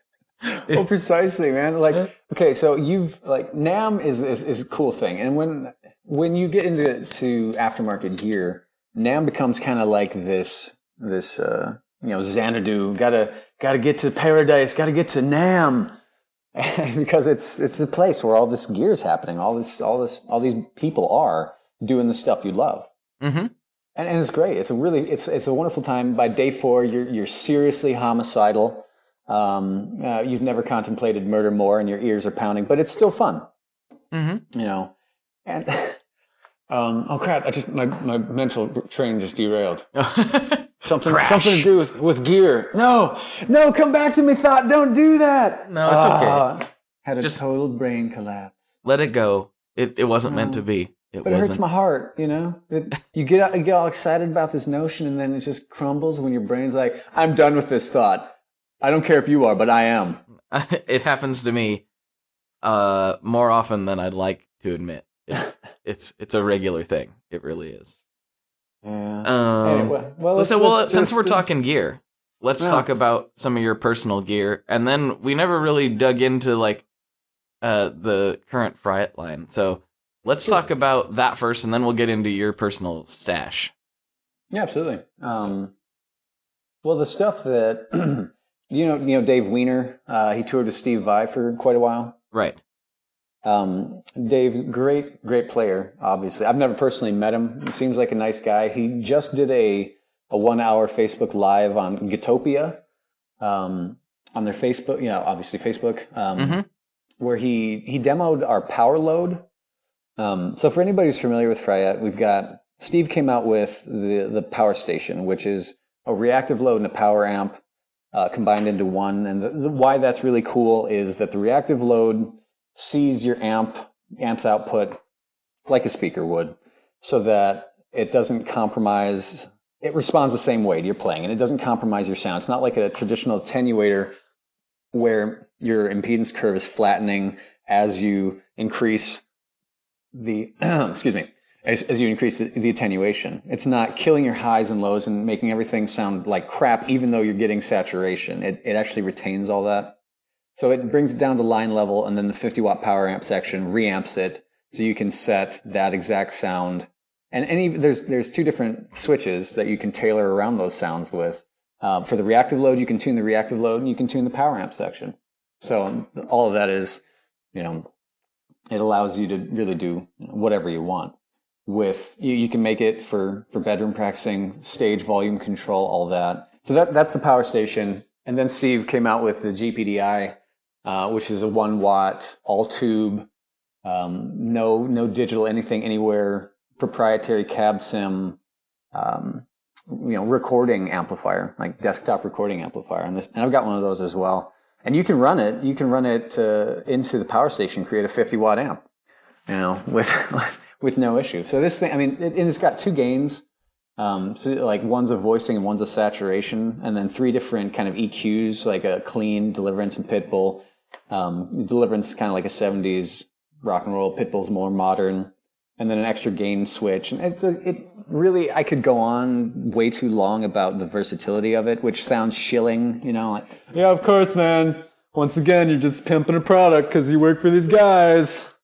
Well, precisely, man. Like, okay, so you've like NAMM is a cool thing, and when you get into aftermarket gear, NAMM becomes kind of like this Xanadu. Gotta get to paradise. Gotta get to NAMM, because it's a place where all this gear is happening. All these people are doing the stuff you love. Mm-hmm. And it's great. It's a wonderful time. By day 4, you're seriously homicidal. You've never contemplated murder more, and your ears are pounding, but it's still fun. Mm-hmm. And oh crap! My mental train just derailed. Something to do with gear. No, come back to me, thought. Don't do that. No, it's okay. Had a total brain collapse. Let it go. It wasn't meant to be. It hurts my heart, You get all excited about this notion, and then it just crumbles when your brain's like, I'm done with this thought. I don't care if you are, but I am. It happens to me more often than I'd like to admit. It's a regular thing. It really is. Yeah. Anyway, since we're talking gear, let's talk about some of your personal gear, and then we never really dug into like the current Fryette line. So let's talk about that first, and then we'll get into your personal stash. Yeah, absolutely. Well, the stuff that you know Dave Weiner, he toured with Steve Vai for quite a while. Right. Dave, great player, obviously. I've never personally met him. He seems like a nice guy. He just did a 1-hour Facebook Live on Gitopia, on their Facebook, obviously Facebook, where he demoed our power load. So for anybody who's familiar with Fryette, we've got, Steve came out with the power station, which is a reactive load and a power amp combined into one. And why that's really cool is that the reactive load sees your amp's output like a speaker would, so that it doesn't compromise. It responds the same way to your playing, and it doesn't compromise your sound. It's not like a traditional attenuator where your impedance curve is flattening as you increase the as you increase the attenuation. It's not killing your highs and lows and making everything sound like crap, even though you're getting saturation. It actually retains all that. So it brings it down to line level, and then the 50-watt power amp section reamps it, so you can set that exact sound. And there's 2 different switches that you can tailor around those sounds with. For the reactive load, you can tune the reactive load, and you can tune the power amp section. So all of that is, it allows you to really do whatever you want. With you can make it for bedroom practicing, stage volume control, all that. So that's the power station. And then Steve came out with the GPDI, which is a 1-watt, all tube, no digital anything anywhere, proprietary cab sim, recording amplifier, like desktop recording amplifier. And I've got one of those as well. And you can run it into the power station, create a 50-watt amp, with no issue. So this thing, it's got 2 gains. So like one's a voicing and one's a saturation, and then 3 different kind of EQs, like a clean, deliverance, and pitbull. Deliverance is kind of like a 70s rock and roll. Pitbull's more modern, and then an extra gain switch. And it really, I could go on way too long about the versatility of it, which sounds shilling, yeah, of course, man. Once again, you're just pimping a product because you work for these guys,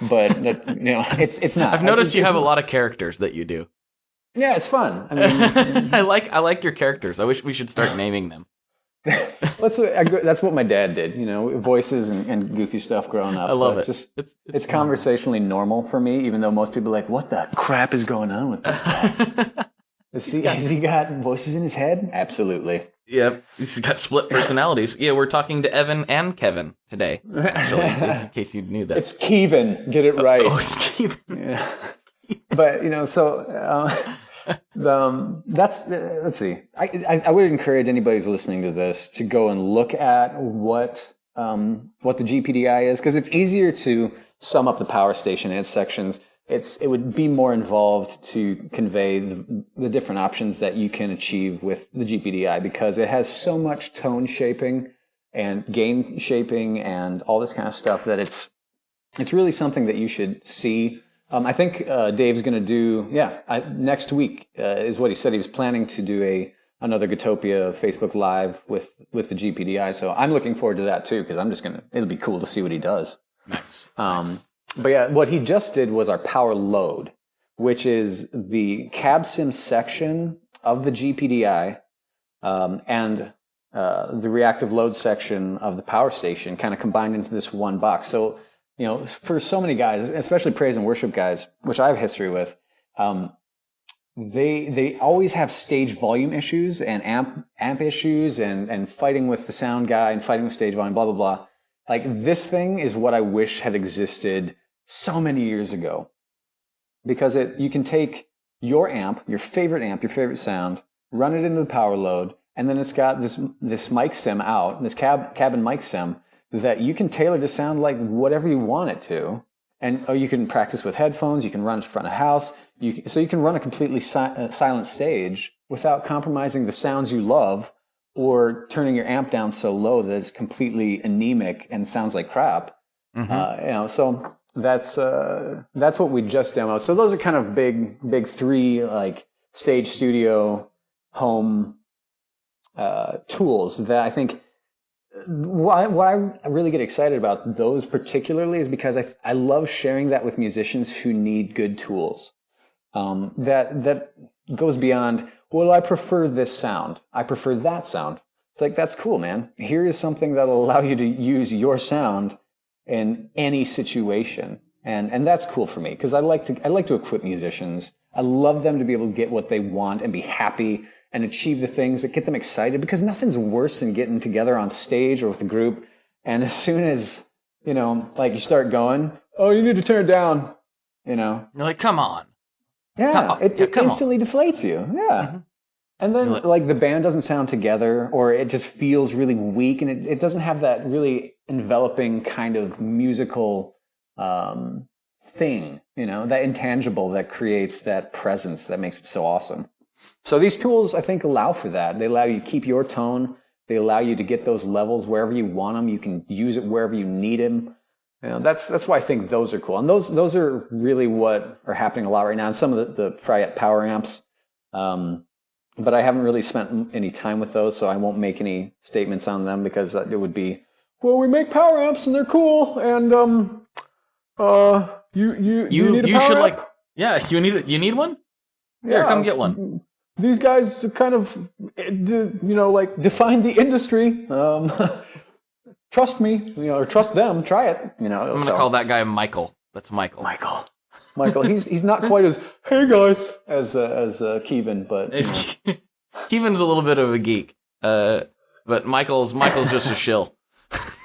But it's not. I've noticed you have a lot of characters that you do. Yeah, it's fun. I like your characters. I wish we should start naming them. That's what my dad did. Voices and goofy stuff growing up. I love it. It's conversationally normal for me, even though most people are like, "What the crap is going on with this guy?" Has he got voices in his head? Absolutely. Yep, he's got split personalities. Yeah, we're talking to Evan and Kevin today, actually, in case you knew that. It's Kevin. Get it right. Oh, it's Kevin. Yeah. But, That's let's see. I would encourage anybody who's listening to this to go and look at what the GPDI is, because it's easier to sum up the power station in its sections. It would be more involved to convey the different options that you can achieve with the GPDI, because it has so much tone shaping and gain shaping and all this kind of stuff that it's really something that you should see. I think Dave's going to do, next week is what he said. He was planning to do another Gutopia Facebook Live with the GPDI. So I'm looking forward to that too, because it'll be cool to see what he does. Nice. But yeah, what he just did was our power load, which is the cab sim section of the GPDI and the reactive load section of the power station kind of combined into this one box. So, for so many guys, especially praise and worship guys, which I have history with, they always have stage volume issues and amp issues and fighting with the sound guy and fighting with stage volume, blah, blah, blah. Like, this thing is what I wish had existed so many years ago, because you can take your amp, your favorite sound, run it into the power load, and then it's got this mic sim out, this cabin mic sim that you can tailor to sound like whatever you want it to. And you can practice with headphones, you can run it in front of house, so you can run a completely silent stage without compromising the sounds you love or turning your amp down so low that it's completely anemic and sounds like crap. Mm-hmm. So that's what we just demoed. So those are kind of big three, like, stage, studio, home tools that I think. What I really get excited about those particularly is because I love sharing that with musicians who need good tools. That goes beyond, well, I prefer this sound, I prefer that sound. It's like, that's cool, man. Here is something that'll allow you to use your sound in any situation. And that's cool for me, because I like to equip musicians. I love them to be able to get what they want and be happy and achieve the things that get them excited, because nothing's worse than getting together on stage or with a group. And as soon as, you start going, oh, you need to turn it down, You're like, come on. Yeah, it instantly deflates you. Yeah. Mm-hmm. And then, the band doesn't sound together, or it just feels really weak, and it doesn't have that really enveloping kind of musical thing, that intangible that creates that presence that makes it so awesome. So these tools, I think, allow for that. They allow you to keep your tone. They allow you to get those levels wherever you want them. You can use it wherever you need them. That's why I think those are cool. And those are really what are happening a lot right now. And some of the Fryette power amps. But I haven't really spent any time with those, so I won't make any statements on them, because it would be, well, we make power amps and they're cool, and you need a power amp? You need one? Here, come get one. These guys kind of, define the industry. Trust me, or trust them. Try it. I'm going to call that guy Michael. That's Michael. Michael. He's not quite as hey guys as Kevin, but Kevin's a little bit of a geek. But Michael's just a shill.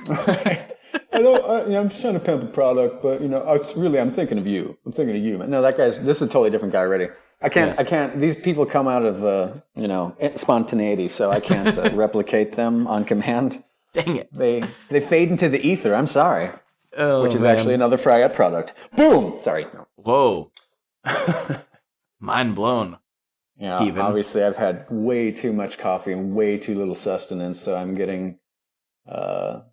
Right. I'm just trying to pimp a product, but I'm thinking of you. Man. No, this is a totally different guy already. I can't. These people come out of spontaneity, so I can't replicate them on command. Dang it! They fade into the ether. I'm sorry. Which is actually another Fryette product. Boom. Sorry. Whoa. Mind blown. Yeah. Obviously, I've had way too much coffee and way too little sustenance, so I'm getting a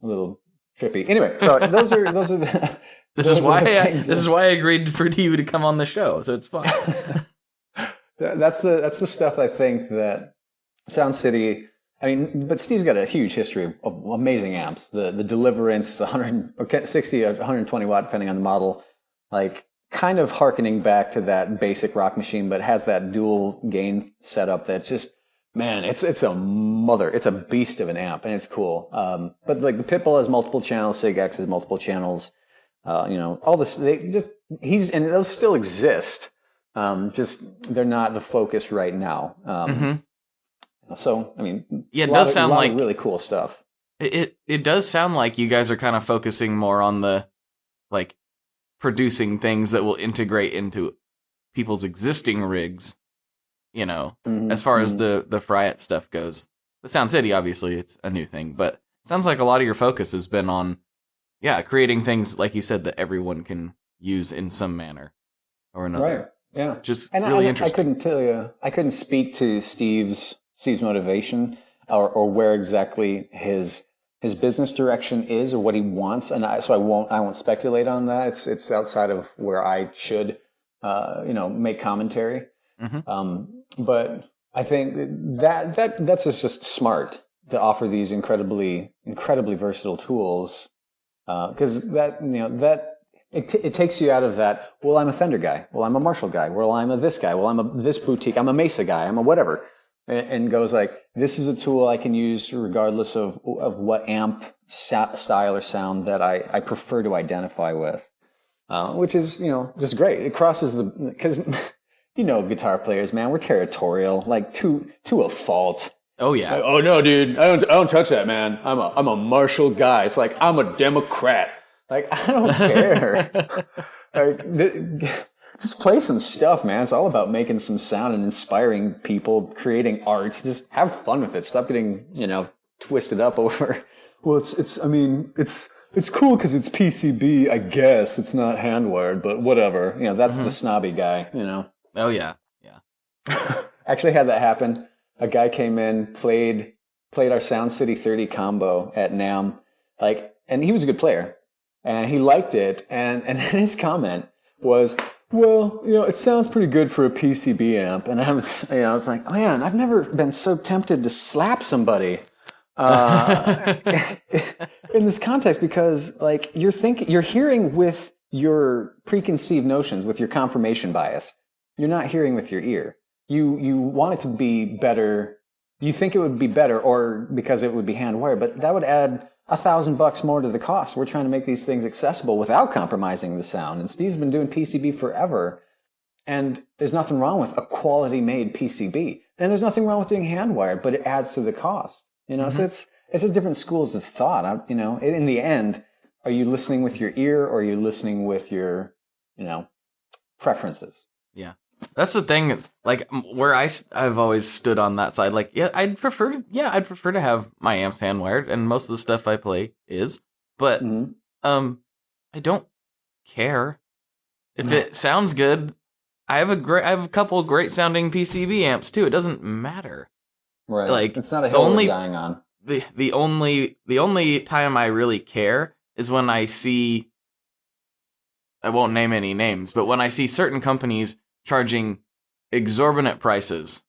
little trippy. Anyway, so those are the. This is why I agreed for you to come on the show, so it's fun. That's the stuff I think that Sound City. But Steve's got a huge history of amazing amps. The Deliverance, 60 or 120 watt, depending on the model, kind of hearkening back to that basic rock machine, but has that dual gain setup that's just, man, it's a beast of an amp, and it's cool. But the Pitbull has multiple channels, Sig X has multiple channels. All this, and those still exist. Just they're not the focus right now. Mm-hmm. So, it does sound like really cool stuff. It does sound like you guys are kind of focusing more on the, producing things that will integrate into people's existing rigs you know, as far as the Fryette stuff goes. The Sound City, obviously, it's a new thing, but it sounds like a lot of your focus has been on, creating things, like you said, that everyone can use in some manner or another. Right. Yeah. Just and really I interesting. couldn't tell you, I couldn't speak to Steve's motivation or where exactly his business direction is or what he wants. And I won't speculate on that. It's outside of where I should, make commentary. But I think that's just smart to offer these incredibly versatile tools. Cause it takes you out of that, well, I'm a Fender guy. Well, I'm a Marshall guy. Well, I'm a this guy. Well, I'm a this boutique. I'm a Mesa guy. I'm a whatever. And goes like, this is a tool I can use regardless of what amp style or sound that I prefer to identify with. Which is, just great. It crosses because, guitar players, man, we're territorial, like to a fault. Oh yeah. Like, oh no, dude, I don't touch that, man. I'm a Marshall guy. It's like, I'm a Democrat. Like, I don't care. Just play some stuff, man. It's all about making some sound and inspiring people, creating art. Just have fun with it. Stop getting, twisted up over, well, it's cool because it's PCB, I guess. It's not hand-wired, but whatever. That's the snobby guy, Oh yeah. Yeah. Actually had that happen. A guy came in, played our Sound City 30 combo at NAMM, and he was a good player. And he liked it, and his comment was, well, it sounds pretty good for a PCB amp. And I was like, oh, man, I've never been so tempted to slap somebody in this context because, like, you're hearing with your preconceived notions, with your confirmation bias. You're not hearing with your ear. You want it to be better. You think it would be better, or because it would be hand wired, but that would add $1,000 more to the cost. We're trying to make these things accessible without compromising the sound. And Steve's been doing PCB forever. And there's nothing wrong with a quality made PCB. And there's nothing wrong with doing hand wired, but it adds to the cost. So it's just different schools of thought. In the end, are you listening with your ear or are you listening with your, preferences? Yeah. That's the thing, like, where I've always stood on that side. Like, I'd prefer to have my amps hand wired, and most of the stuff I play is, but, I don't care if it sounds good. I have a couple of great sounding PCB amps too. It doesn't matter. Right. Like, it's not a hill we're dying on. The only time I really care is when I see, I won't name any names, but when I see certain companies charging exorbitant prices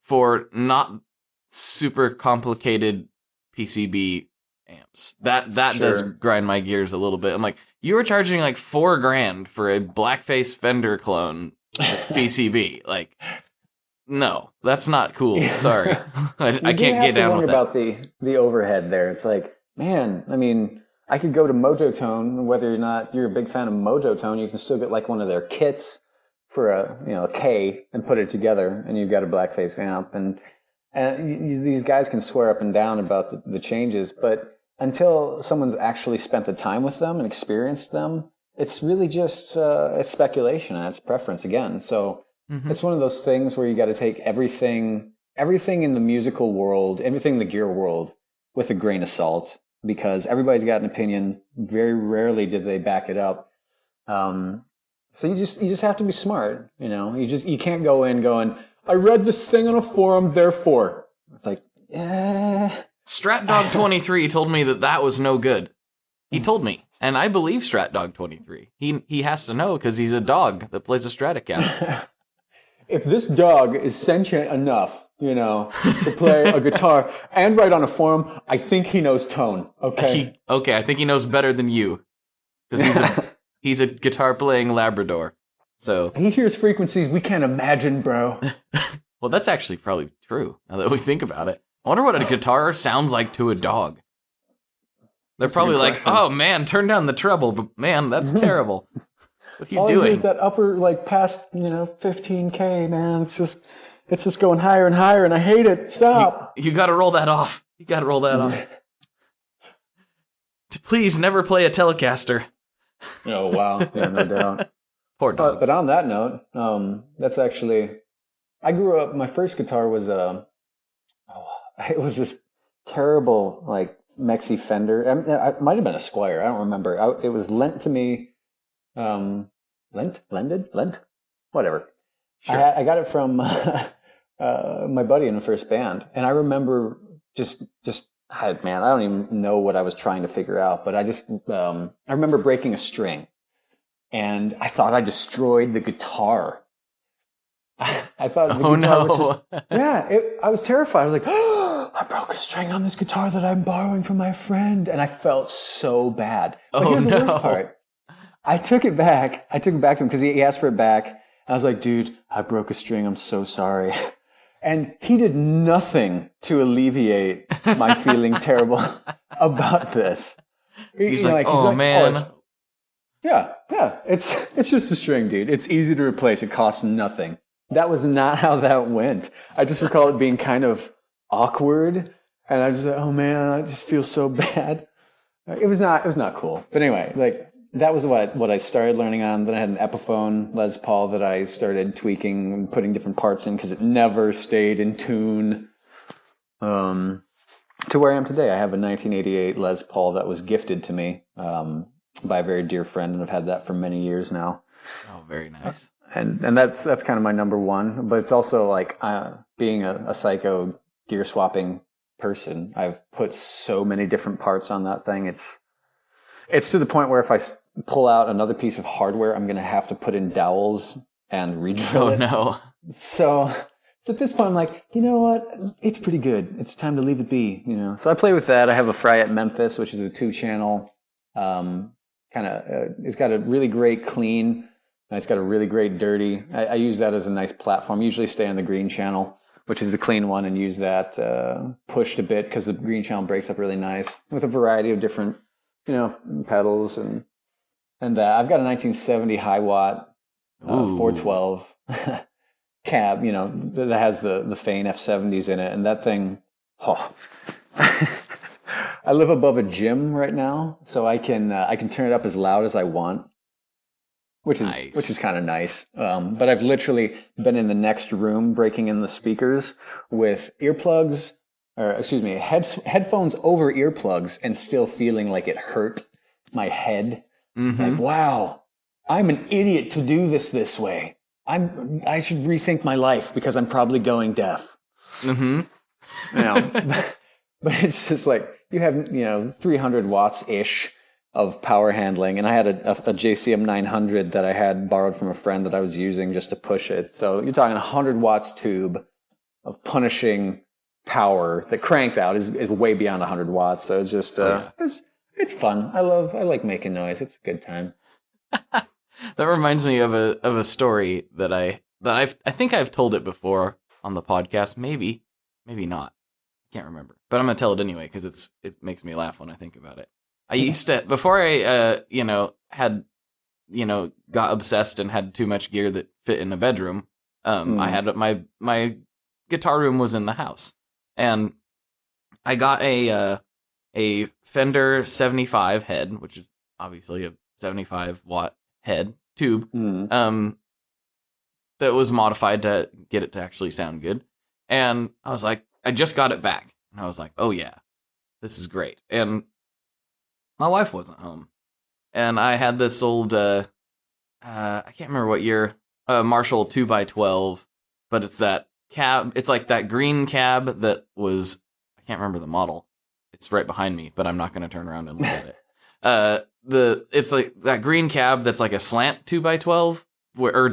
for not super complicated PCB amps. That does grind my gears a little bit. I'm like, you were charging like $4,000 for a blackface Fender clone that's PCB. Like, no, that's not cool. Sorry. I can't get down with that. About the overhead there. It's like, man, I mean, I could go to Mojotone, whether or not you're a big fan of Mojotone, you can still get like one of their kits for a K and put it together, and you've got a blackface amp. And these guys can swear up and down about the changes, but until someone's actually spent the time with them and experienced them, it's really just it's speculation and it's preference again. So it's one of those things where you got to take everything in the musical world, everything in the gear world, with a grain of salt, because everybody's got an opinion. Very rarely did they back it up. So you just have to be smart, you can't go in going, I read this thing on a forum, therefore. It's like, StratDog23 told me that was no good. He told me, and I believe StratDog23. He has to know because he's a dog that plays a Stratocaster. If this dog is sentient enough, to play a guitar and write on a forum, I think he knows tone, okay? I think he knows better than you. Because he's a guitar-playing Labrador. So he hears frequencies we can't imagine, bro. Well, that's actually probably true, now that we think about it. I wonder what a guitar sounds like to a dog. They're probably like, oh, man, turn down the treble, but man, that's terrible. What are you doing? Here's that upper, past, 15K, man. It's just going higher and higher, and I hate it. Stop. You got to roll that off. Please never play a Telecaster. Oh, wow. Yeah, no doubt. Poor dogs. But on that note, that's actually I grew up. My first guitar was it was this terrible like Mexi Fender. It might have been a Squire. I don't remember. It was lent to me. Lent, whatever. Sure. I got it from my buddy in the first band, and I remember I don't even know what I was trying to figure out, but I remember breaking a string, and I thought I destroyed the guitar. I thought the guitar was just, I was terrified. I was like, oh, I broke a string on this guitar that I'm borrowing from my friend, and I felt so bad. But here's the worst part. I took it back to him because he asked for it back. I was like, dude, I broke a string. I'm so sorry. And he did nothing to alleviate my feeling terrible about this. He's like, man. Yeah. It's just a string, dude. It's easy to replace. It costs nothing. That was not how that went. I just recall it being kind of awkward. And I just like, oh man, I just feel so bad. It was not cool. But anyway, like, that was what I started learning on. Then I had an Epiphone Les Paul that I started tweaking and putting different parts in because it never stayed in tune. To where I am today, I have a 1988 Les Paul that was gifted to me by a very dear friend, and I've had that for many years now. Oh, very nice. And that's kind of my number one. But it's also like being a psycho gear swapping person. I've put so many different parts on that thing. It's to the point where if I pull out another piece of hardware, I'm going to have to put in dowels and re-drill it. Oh, no. So at this point, I'm like, you know what? It's pretty good. It's time to leave it be, you know. So I play with that. I have a Fryette Memphis, which is a 2-channel. It's got a really great clean, and it's got a really great dirty. I use that as a nice platform. Usually stay on the green channel, which is the clean one, and use that pushed a bit because the green channel breaks up really nice with a variety of different, you know, pedals and that. I've got a 1970 high watt 412 cab, you know, that has the Fane F70s in it, and that thing. I live above a gym right now, so I can turn it up as loud as I want, which is kind of nice. But I've literally been in the next room breaking in the speakers with headphones over earplugs, and still feeling like it hurt my head. Mm-hmm. Like, wow, I'm an idiot to do this way. I should rethink my life because I'm probably going deaf. Mm-hmm. You know, but it's just like you have, you know, 300 watts ish of power handling, and I had a JCM 900 that I had borrowed from a friend that I was using just to push it. So you're talking 100 watts tube of punishing power that cranked out is way beyond 100 watts. So it's just it's fun. I like making noise. It's a good time. That reminds me of a story that I think I've told it before on the podcast. Maybe not. I can't remember. But I'm gonna tell it anyway because it makes me laugh when I think about it. I used to, before I got obsessed and had too much gear that fit in a bedroom. I had my guitar room was in the house, and I got a Fender 75 head, which is obviously a 75 watt head tube, that was modified to get it to actually sound good. And I was like, I just got it back, and I was like, oh yeah, this is great. And my wife wasn't home, and I had this old, I can't remember what year, Marshall 2x12, but it's that cab. It's like that green cab that was, I can't remember the model. It's right behind me, but I'm not going to turn around and look at it. It's like that green cab that's like a slant 2x12, where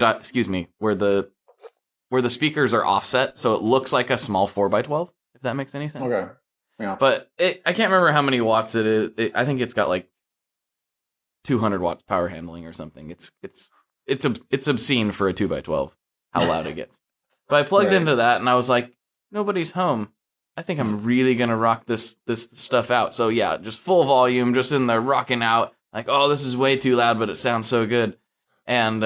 the speakers are offset, so it looks like a small 4x12, if that makes any sense. Okay. Yeah. But I can't remember how many watts it is. I think it's got like 200 watts power handling or something. It's obscene for a 2x12, how loud it gets. But I plugged into that, and I was like, nobody's home. I think I'm really going to rock this stuff out. So yeah, just full volume, just in there rocking out. Like, oh, this is way too loud, but it sounds so good. And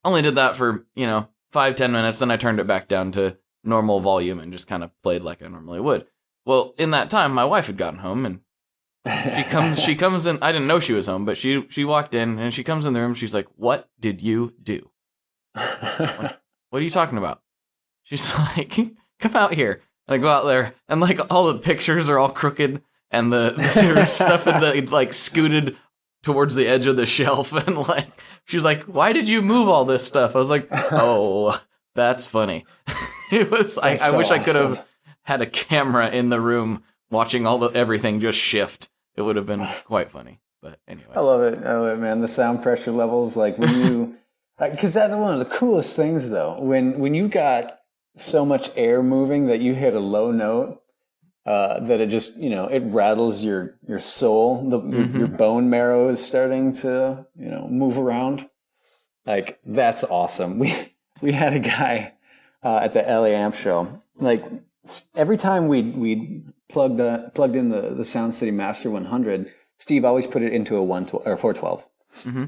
only did that for, 5-10 minutes. Then I turned it back down to normal volume and just kind of played like I normally would. Well, in that time, my wife had gotten home, and she comes in. I didn't know she was home, but she walked in, and she comes in the room. She's like, "What did you do?" what are you talking about? She's like, come out here. And I go out there, and like all the pictures are all crooked, and there's stuff in the like scooted towards the edge of the shelf, and like she's like, why did you move all this stuff? I was like, oh, that's funny. It was. I wish I could have had a camera in the room watching everything just shift. It would have been quite funny. But anyway, I love it, man. The sound pressure levels, like when you, because that's one of the coolest things, though. When you got so much air moving that you hit a low note, that it just, it rattles your soul. Your bone marrow is starting to, move around. Like, that's awesome. We had a guy at the LA Amp show. Like, every time we plugged in the Sound City Master 100, Steve always put it into a 412. Mm-hmm.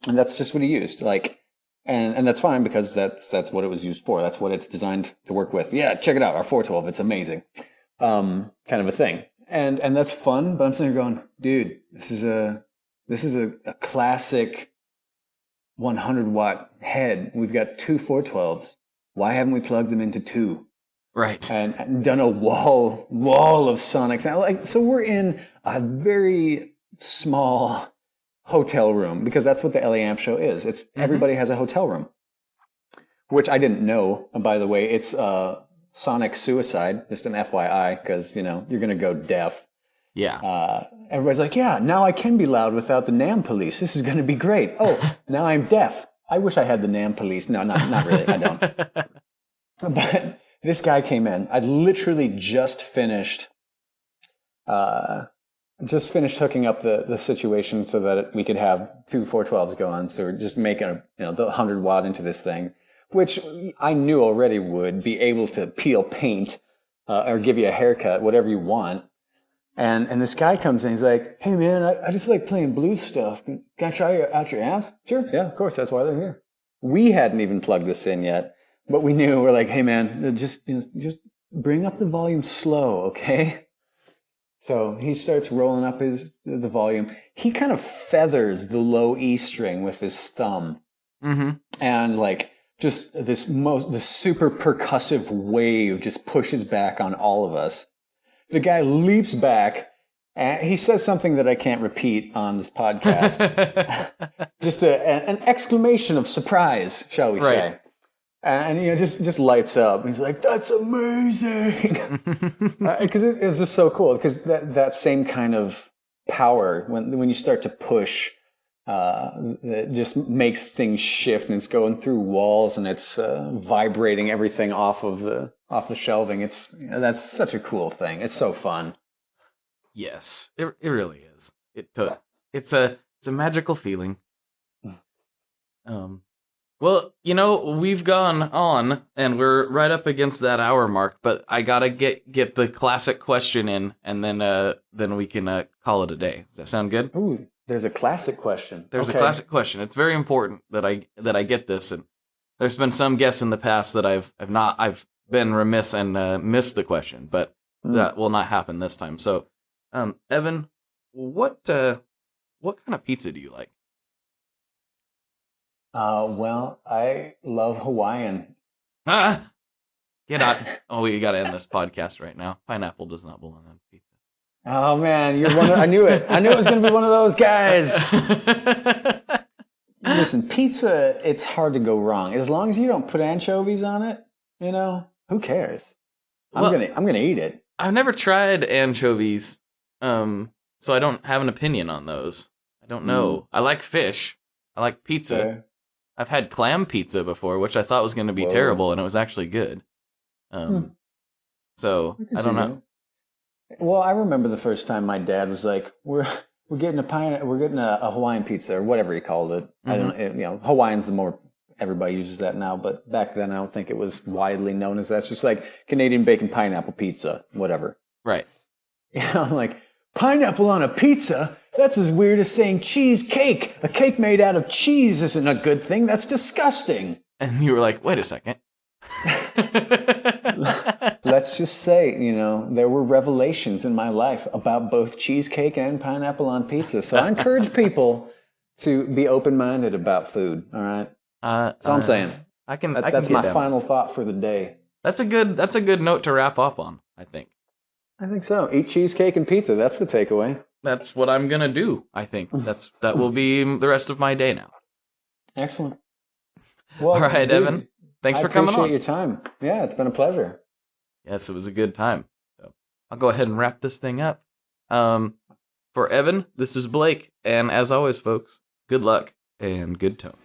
And that's just what he used. Like, and that's fine because that's what it was used for. That's what it's designed to work with. Yeah, check it out. Our 412, it's amazing. Kind of a thing. And that's fun, but I'm sitting there going, dude, this is a classic 100 watt head. We've got two 412s. Why haven't we plugged them into two? Right. And done a wall of sonic sound. Like, so we're in a very small hotel room because that's what the LA Amp show is. It's everybody has a hotel room, which I didn't know. And by the way, it's sonic suicide, just an FYI, because, you're going to go deaf. Yeah. Everybody's like, yeah, now I can be loud without the NAM police. This is going to be great. Oh, now I'm deaf. I wish I had the NAM police. No, not really. I don't. But this guy came in. I'd literally just finished hooking up the situation so that we could have two 412s go on. So we're just making the 100 watt into this thing, which I knew already would be able to peel paint or give you a haircut, whatever you want. And this guy comes in. He's like, "Hey man, I just like playing blues stuff. Can I try out your amps?" Sure, yeah, of course. That's why they're here. We hadn't even plugged this in yet. But we knew, we're like, hey man, just bring up the volume slow, okay? So he starts rolling up the volume. He kind of feathers the low E string with his thumb. Mm-hmm. And like, just the super percussive wave just pushes back on all of us. The guy leaps back, and he says something that I can't repeat on this podcast. Just an exclamation of surprise, shall we say. And, just lights up. He's like, that's amazing. Because it's just so cool. Because that same kind of power, when you start to push, it just makes things shift, and it's going through walls, and it's vibrating everything off the shelving. That's such a cool thing. It's so fun. Yes, it really is. It's a magical feeling. Well, we've gone on, and we're right up against that hour mark, but I gotta get the classic question in, and then we can call it a day. Does that sound good? Ooh, there's a classic question. There's a classic question. It's very important that I get this, and there's been some guests in the past that I've been remiss and missed the question, but that will not happen this time. So, Evan, what kind of pizza do you like? Well, I love Hawaiian. Get out. Oh, we got to end this podcast right now. Pineapple does not belong on pizza. Oh, man. I knew it. I knew it was going to be one of those guys. Listen, pizza, it's hard to go wrong. As long as you don't put anchovies on it, who cares? I'm gonna eat it. I've never tried anchovies, so I don't have an opinion on those. I don't know. I like fish. I like pizza. Okay. I've had clam pizza before, which I thought was going to be terrible, and it was actually good. So I don't know. Well, I remember the first time my dad was like, "We're getting a Hawaiian pizza," or whatever he called it. Mm-hmm. I don't, Hawaiian's the more everybody uses that now, but back then I don't think it was widely known as that. It's just like Canadian bacon pineapple pizza, whatever. Right. I'm like, pineapple on a pizza? That's as weird as saying cheesecake. A cake made out of cheese isn't a good thing. That's disgusting. And you were like, wait a second. Let's just say, there were revelations in my life about both cheesecake and pineapple on pizza. So I encourage people to be open-minded about food. All right? That's all I'm saying. That's my final thought for the day. That's a good note to wrap up on, I think. I think so. Eat cheesecake and pizza. That's the takeaway. That's what I'm gonna do, I think. That will be the rest of my day now. Excellent. Well, all right, dude, Evan. Thanks for coming on. I appreciate your time. Yeah, it's been a pleasure. Yes, it was a good time. So I'll go ahead and wrap this thing up. For Evan, this is Blake, and as always, folks, good luck and good tones.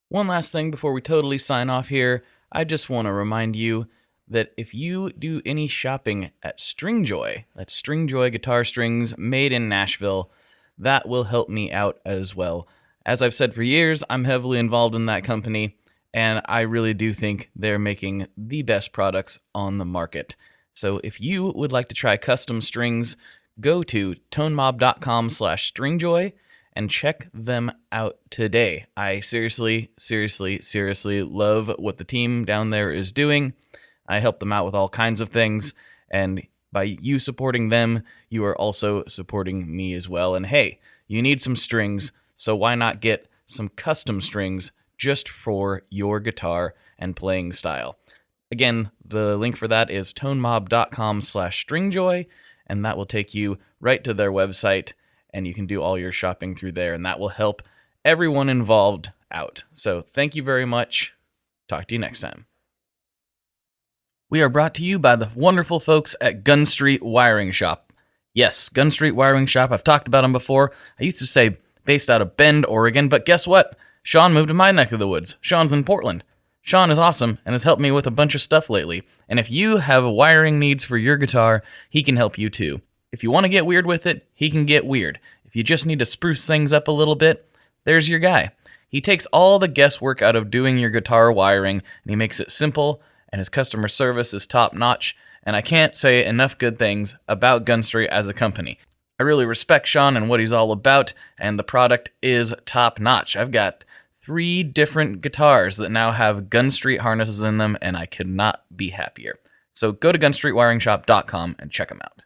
One last thing before we totally sign off here, I just want to remind you that if you do any shopping at Stringjoy, that's Stringjoy guitar strings made in Nashville, that will help me out as well. As I've said for years, I'm heavily involved in that company, and I really do think they're making the best products on the market. So if you would like to try custom strings, go to tonemob.com/stringjoy and check them out today. I seriously love what the team down there is doing. I help them out with all kinds of things, and by you supporting them, you are also supporting me as well. And hey, you need some strings, so why not get some custom strings just for your guitar and playing style? Again, the link for that is tonemob.com/stringjoy, and that will take you right to their website, and you can do all your shopping through there, and that will help everyone involved out. So thank you very much. Talk to you next time. We are brought to you by the wonderful folks at Gun Street Wiring Shop. Yes, Gun Street Wiring Shop. I've talked about them before. I used to say based out of Bend, Oregon, but guess what? Sean moved to my neck of the woods. Sean's in Portland. Sean is awesome and has helped me with a bunch of stuff lately. And if you have wiring needs for your guitar, he can help you too. If you want to get weird with it, he can get weird. If you just need to spruce things up a little bit, there's your guy. He takes all the guesswork out of doing your guitar wiring, and he makes it simple, and his customer service is top-notch, and I can't say enough good things about Gun Street as a company. I really respect Sean and what he's all about, and the product is top-notch. I've got 3 different guitars that now have Gun Street harnesses in them, and I could not be happier. So go to gunstreetwiringshop.com and check them out.